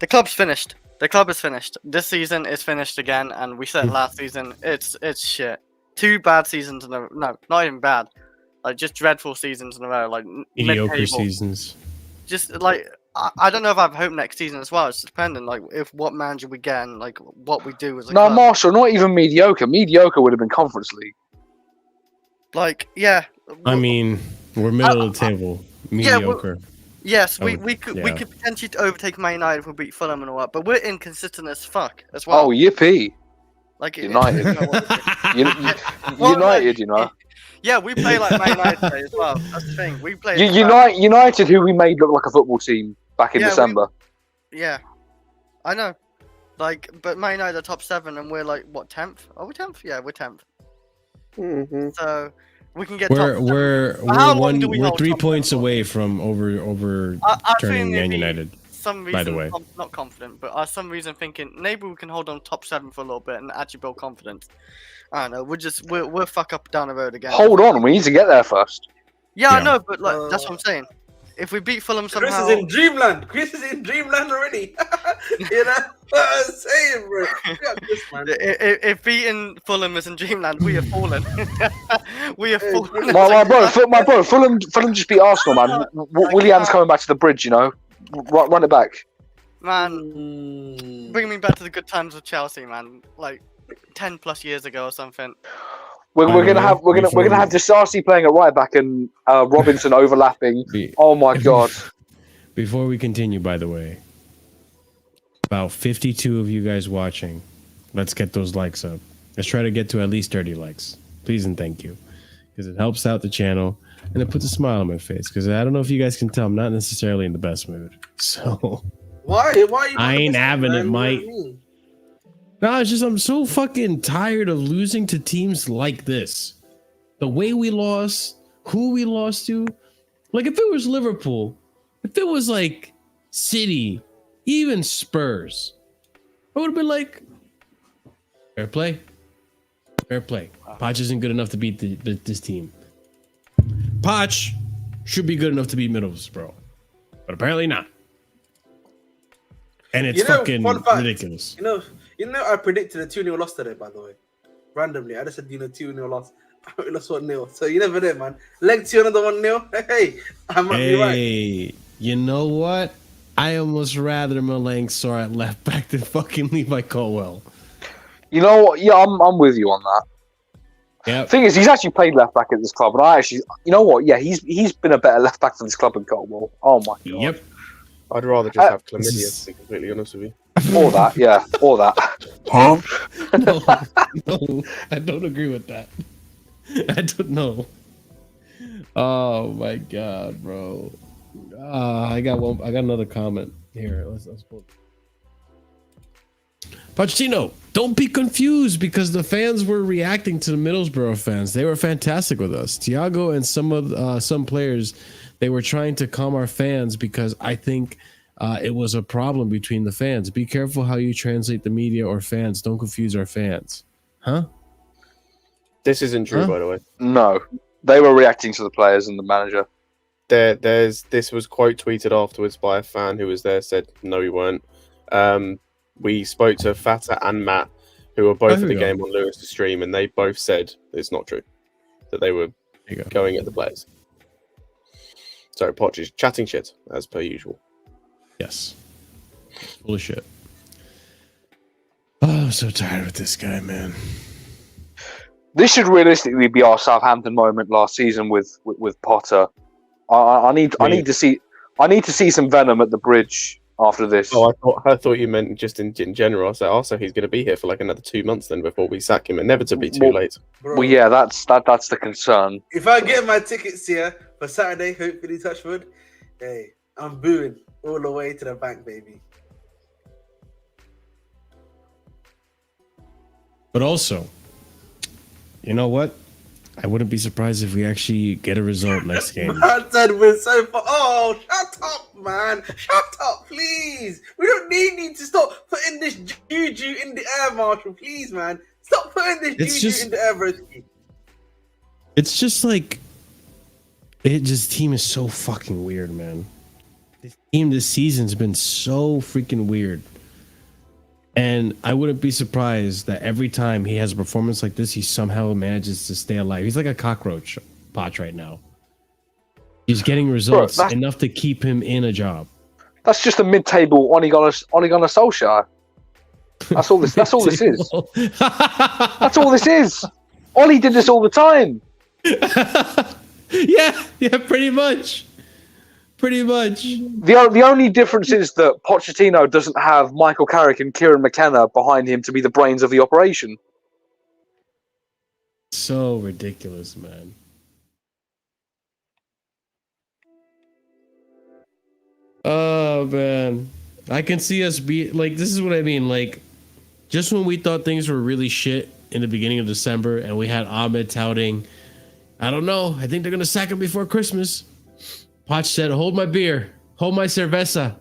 the club's finished. The club is finished. This season is finished again, and we said last season it's shit. 2 bad seasons in a row. No, not even bad. Like just dreadful seasons in a row. Like Mediocre mid-table. seasons. Just like I don't know if I have hope next season as well. It's dependent like if what manager we get and like what we do as a No, club. Marshall, not even mediocre. Mediocre would have been Conference League. Like yeah. I mean, we're middle of the table. yeah, Mediocre. Yes, I we would- could yeah. potentially overtake Man United if we beat Fulham and all that, but we're inconsistent as fuck as well. Oh, yippee! like United. United, you know. Yeah, we play like Man United today as well. That's the thing. We play. United, who we made look like a football team back in Yeah, December. Yeah, I know. Like, but Man United are top 7, and we're like what 10th? Are we 10th? Yeah, we're 10th. Mm-hmm. So we can get. We're top 7. we're How we're long do we we're hold 3 top points seven? away from I overturning think Man if he- United. Some reason, By the way. I'm not confident, but I some reason thinking maybe we can hold on top 7 for a little bit and actually build confidence. I don't know. We'll fuck up down the road again. Hold on, we need to get there first. Yeah, I Yeah. know, but like that's what I'm saying. If we beat Fulham Chris somehow, is in dreamland. Chris is in dreamland already. You know what I'm saying, bro? Look at this, man. if beating Fulham is in dreamland, we are fallen. We are fallen. My bro, Fulham just beat Arsenal, man. Willian's coming back to the bridge, you know. Run it back. Man, bring me back to the good times with Chelsea, man. Like 10 plus years ago or something. We're By the gonna way, have Disasi playing at right back and Robinson overlapping. Oh my god! Before we continue, by the way, about 52 of you guys watching. Let's get those likes up. Let's try to get to at least 30 likes. Please and thank you. Because it helps out the channel and it puts a smile on my face. Because I don't know if you guys can tell, I'm not necessarily in the best mood. So, Why? Why? Are you I ain't having it, man? Mike. You know what I mean? no, it's just I'm so fucking tired of losing to teams like this. The way we lost, who we lost to. Like, if it was Liverpool, if it was like City, even Spurs, I would have been like, fair play. Fair play. Poch isn't good enough to beat this team. Poch should be good enough to beat Middlesbrough, but apparently not. And it's fucking fun fact, ridiculous. You know, I predicted a 2-0 loss today, by the way. Randomly, I just said 2-0 loss. We lost 1-0. So you never know, man. Leg to another 1-0. Hey, I might be right. Hey, you know what? I almost rather Malang Sar at left back than fucking Levi Colwell. You know what? Yeah, I'm with you on that. Yeah. Thing is, he's actually played left back at this club, and I actually, you know what? Yeah, he's been a better left back for this club than Colwell. Oh my god. Yep. I'd rather just have this chlamydia, is- to be completely honest with you. Or that, yeah, or that. No, I don't agree with that. I don't know. Oh my god, bro. I got another comment here. Let's pull. Pochettino, don't be confused because the fans were reacting to the Middlesbrough fans. They were fantastic with us. Thiago and some players, they were trying to calm our fans because I think it was a problem between the fans. Be careful how you translate the media or fans. Don't confuse our fans. Huh? This isn't true, by the way. No, they were reacting to the players and the manager. This was quote tweeted afterwards by a fan who was there, said no, we weren't. We spoke to Fata and Matt, who were both at the game on Lewis' stream, and they both said it's not true that they were going at the players. So Poch is chatting shit as per usual. Yes, full of shit. Oh, I'm so tired with this guy, man. This should realistically be our Southampton moment last season with Potter. I need to see some venom at the bridge after this. Oh, I thought you meant just in general. I said also he's going to be here for like another 2 months then before we sack him. Inevitably too late. Bro, Well, yeah, that's the concern. if I get my tickets here for Saturday, hopefully Touchwood, hey, I'm booing all the way to the bank, baby. But also, you know what? I wouldn't be surprised if we actually get a result next game. Man said we're so far. Oh, shut up, man. Shut up, please. We don't need you to stop putting this juju in the air, Marshall. Please, man. Stop putting this juju in the air, broski. It's just like, team is so fucking weird, man. This team this season's been so freaking weird. And I wouldn't be surprised that every time he has a performance like this, he somehow manages to stay alive. He's like a cockroach, Poch, right now. He's getting results enough to keep him in a job. That's just a mid-table Ole Gunnar Solskjaer. That's all this. That's all this is. That's all this is. Ollie did this all the time. yeah, pretty much. Pretty much. The only difference is that Pochettino doesn't have Michael Carrick and Kieran McKenna behind him to be the brains of the operation. So ridiculous, man. Oh, man. I can see us be like, this is what I mean. Like, just when we thought things were really shit in the beginning of December and we had Ahmed touting, I don't know, I think they're going to sack him before Christmas. Poch said, hold my beer, hold my cerveza.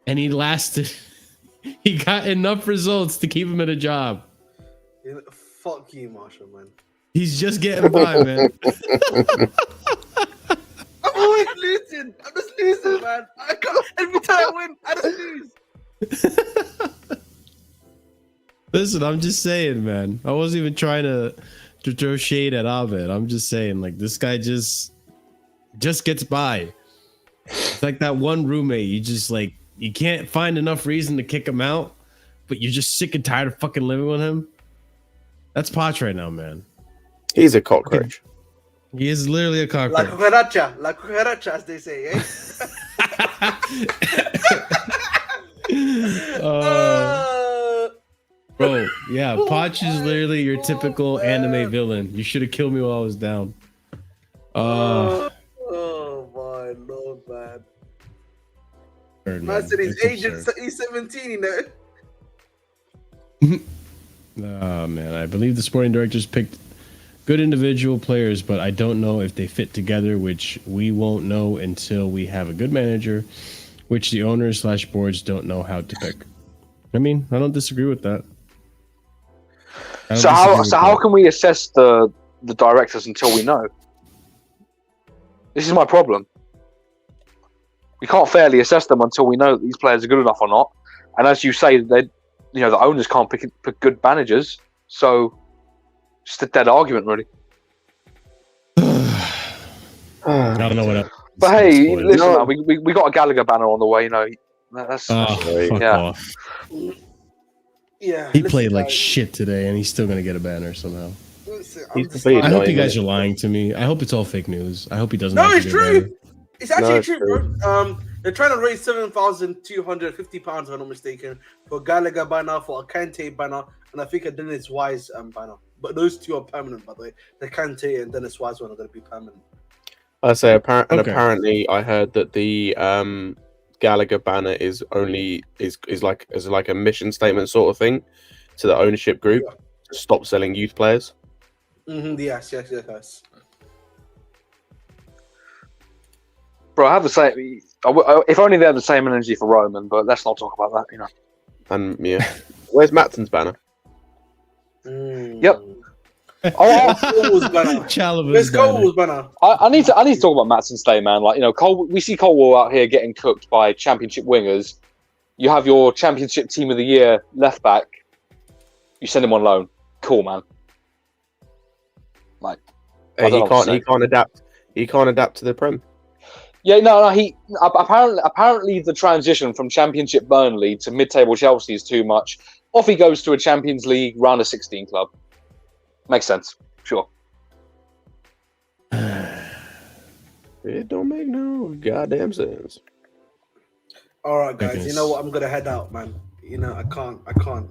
And he lasted. He got enough results to keep him in a job. Fuck you, Marshall, man. He's just getting by, man. I'm always losing. I'm just losing, man. I can't, every time I win, I just lose. Listen, I'm just saying, man. I wasn't even trying to throw shade at Ahmed. I'm just saying, like, this guy just gets by. It's like that one roommate. You just like, you can't find enough reason to kick him out, but you're just sick and tired of fucking living with him. That's Poch right now, man. He's a cockroach. He is literally a cockroach. La cucaracha, as they say, eh? Bro, yeah, Poch is literally your typical anime villain. You should have killed me while I was down. Oh my lord, man. Man said his agent, he's 17, you know. Oh man, I believe the sporting directors picked good individual players, but I don't know if they fit together, which we won't know until we have a good manager, which the owners / boards don't know how to pick. I mean, I don't disagree with that. So how can we assess the directors until we know? This is my problem. We can't fairly assess them until we know that these players are good enough or not. And as you say, the owners can't pick good managers. So, just a dead argument, really. I don't know what else. But hey, listen, man, we got a Gallagher banner on the way. You know, fuck off. Yeah, he played like shit today, and he's still gonna get a banner somehow. I hope you guys are lying to me. I hope it's all fake news. I hope he doesn't. No, it's true. It's actually true, bro. They're trying to raise £7,250, if I'm not mistaken, for a Gallagher banner, for a Kante banner, and I think a Dennis Wise banner. But those two are permanent, by the way. The Kante and Dennis Wise one are going to be permanent. I say apparently I heard that the Gallagher banner is like a mission statement sort of thing to the ownership group to stop selling youth players. Yes. Bro, I have the same. If only they had the same energy for Roman, but let's not talk about that. You know. And yeah, where's Matson's banner? Yep. Caldwell's banner. Chalobah's Where's banner. Caldwell's banner? I need to talk about Matson's Day, man. Like, you know, we see Colwell out here getting cooked by Championship wingers. You have your Championship Team of the Year left back. You send him on loan. Cool, man. Like, He can't adapt. He can't adapt to the Prem. Yeah, no. He apparently the transition from Championship Burnley to mid-table Chelsea is too much. Off he goes to a Champions League round of 16 club. Makes sense, sure. It don't make no goddamn sense. All right, guys. Goodness. You know what? I'm gonna head out, man. You know, I can't.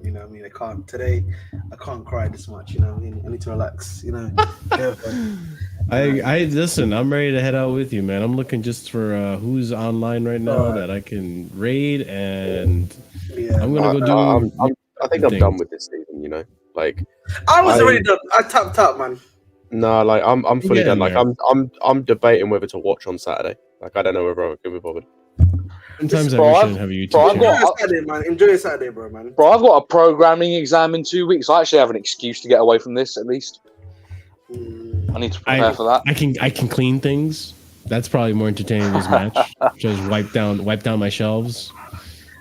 You know, what I mean, I can't today. I can't cry this much. You know, what I mean, I need to relax. You know. I listen. I'm ready to head out with you, man. I'm looking just for who's online right now that I can raid, and I'm gonna go do. I think I'm done with this season. You know, like I was already done. I tapped out, man. No, like I'm fully done. Like there. I'm debating whether to watch on Saturday. Like I don't know whether I'm gonna be bothered. Sometimes Bro, I shouldn't have a YouTube I've channel. Enjoy your Saturday, man. Enjoy your Saturday, bro, man. Bro, I've got a programming exam in 2 weeks. I actually have an excuse to get away from this, at least. I need to prepare for that. I can clean things. That's probably more entertaining than this match. Just wipe down my shelves.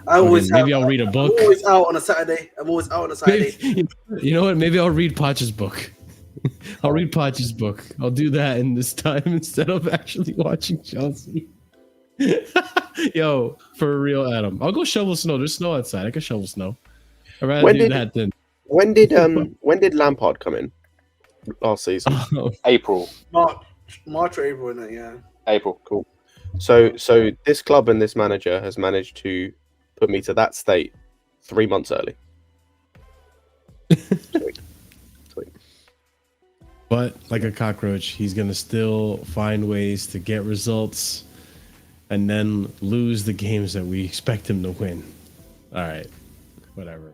Maybe I'll read a book. I'm always out on a Saturday. You know what? Maybe I'll read Potch's book. I'll read Potch's book. I'll do that in this time instead of actually watching Chelsea. Yo, for real, Adam. I'll go shovel snow. There's snow outside. I can shovel snow. I'd rather do that than. When did Lampard come in last season? April. March or April, isn't it? Yeah. April. Cool. So this club and this manager has managed to put me to that state 3 months early. Sweet. But like a cockroach, he's gonna still find ways to get results and then lose the games that we expect him to win. All right, whatever.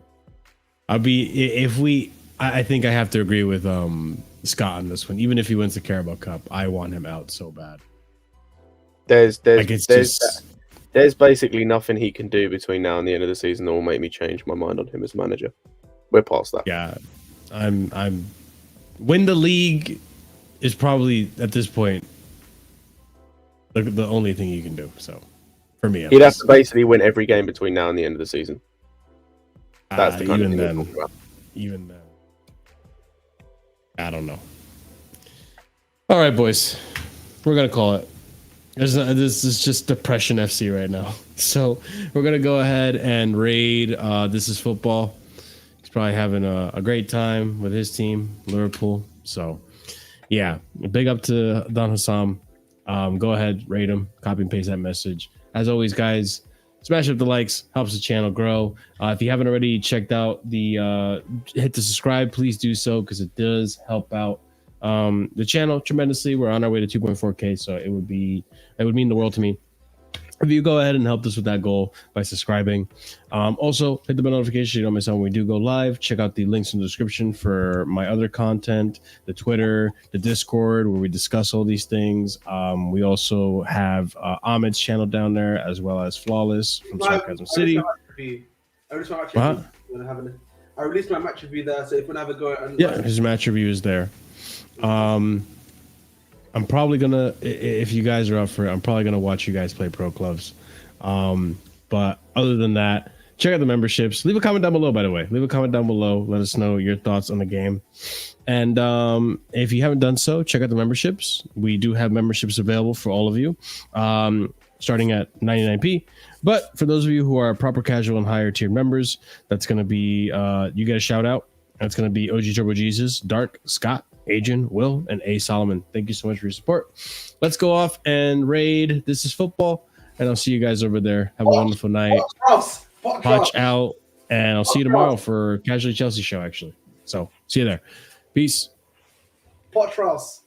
I think I have to agree with Scott on this one. Even if he wins the Carabao Cup, I want him out so bad. There's basically nothing he can do between now and the end of the season that will make me change my mind on him as manager. We're past that. Yeah, I'm. Win the league is probably at this point the only thing you can do. So for me, he'd have to basically win every game between now and the end of the season. That's the kind of thing we're talking about. Even then, I don't know. All right, boys, we're gonna call it. This is just Depression FC right now. So we're gonna go ahead and raid. This is football. He's probably having a great time with his team, Liverpool. So yeah, big up to Don Hassam. Go ahead, rate him, copy and paste that message. As always, guys, smash up the likes, helps the channel grow. If you haven't already checked out hit the subscribe, please do so because it does help out the channel tremendously. We're on our way to 2.4K, so it would mean the world to me if you go ahead and help us with that goal by subscribing. Also, hit the bell notification so you don't miss out when we do go live. Check out the links in the description for my other content, the Twitter, the Discord, where we discuss all these things. We also have Ahmed's channel down there, as well as Flawless from Sarcasm City. I released my match review there, so if you want to have a go and his match review is there. I'm probably gonna, if you guys are up for it, I'm probably gonna watch you guys play pro clubs. But other than that, check out the memberships. Leave a comment down below, by the way. Leave a comment down below. Let us know your thoughts on the game. And if you haven't done so, check out the memberships. We do have memberships available for all of you, starting at 99p. But for those of you who are proper casual and higher tier members, that's gonna be you get a shout out. That's gonna be OG Turbo Jesus, Dark, Scott, Adrian, Will, and A. Solomon. Thank you so much for your support. Let's go off and raid. This is football, and I'll see you guys over there. Have a wonderful night. Watch out, and I'll see you tomorrow for Casually Chelsea show, actually. So, see you there. Peace. Potros.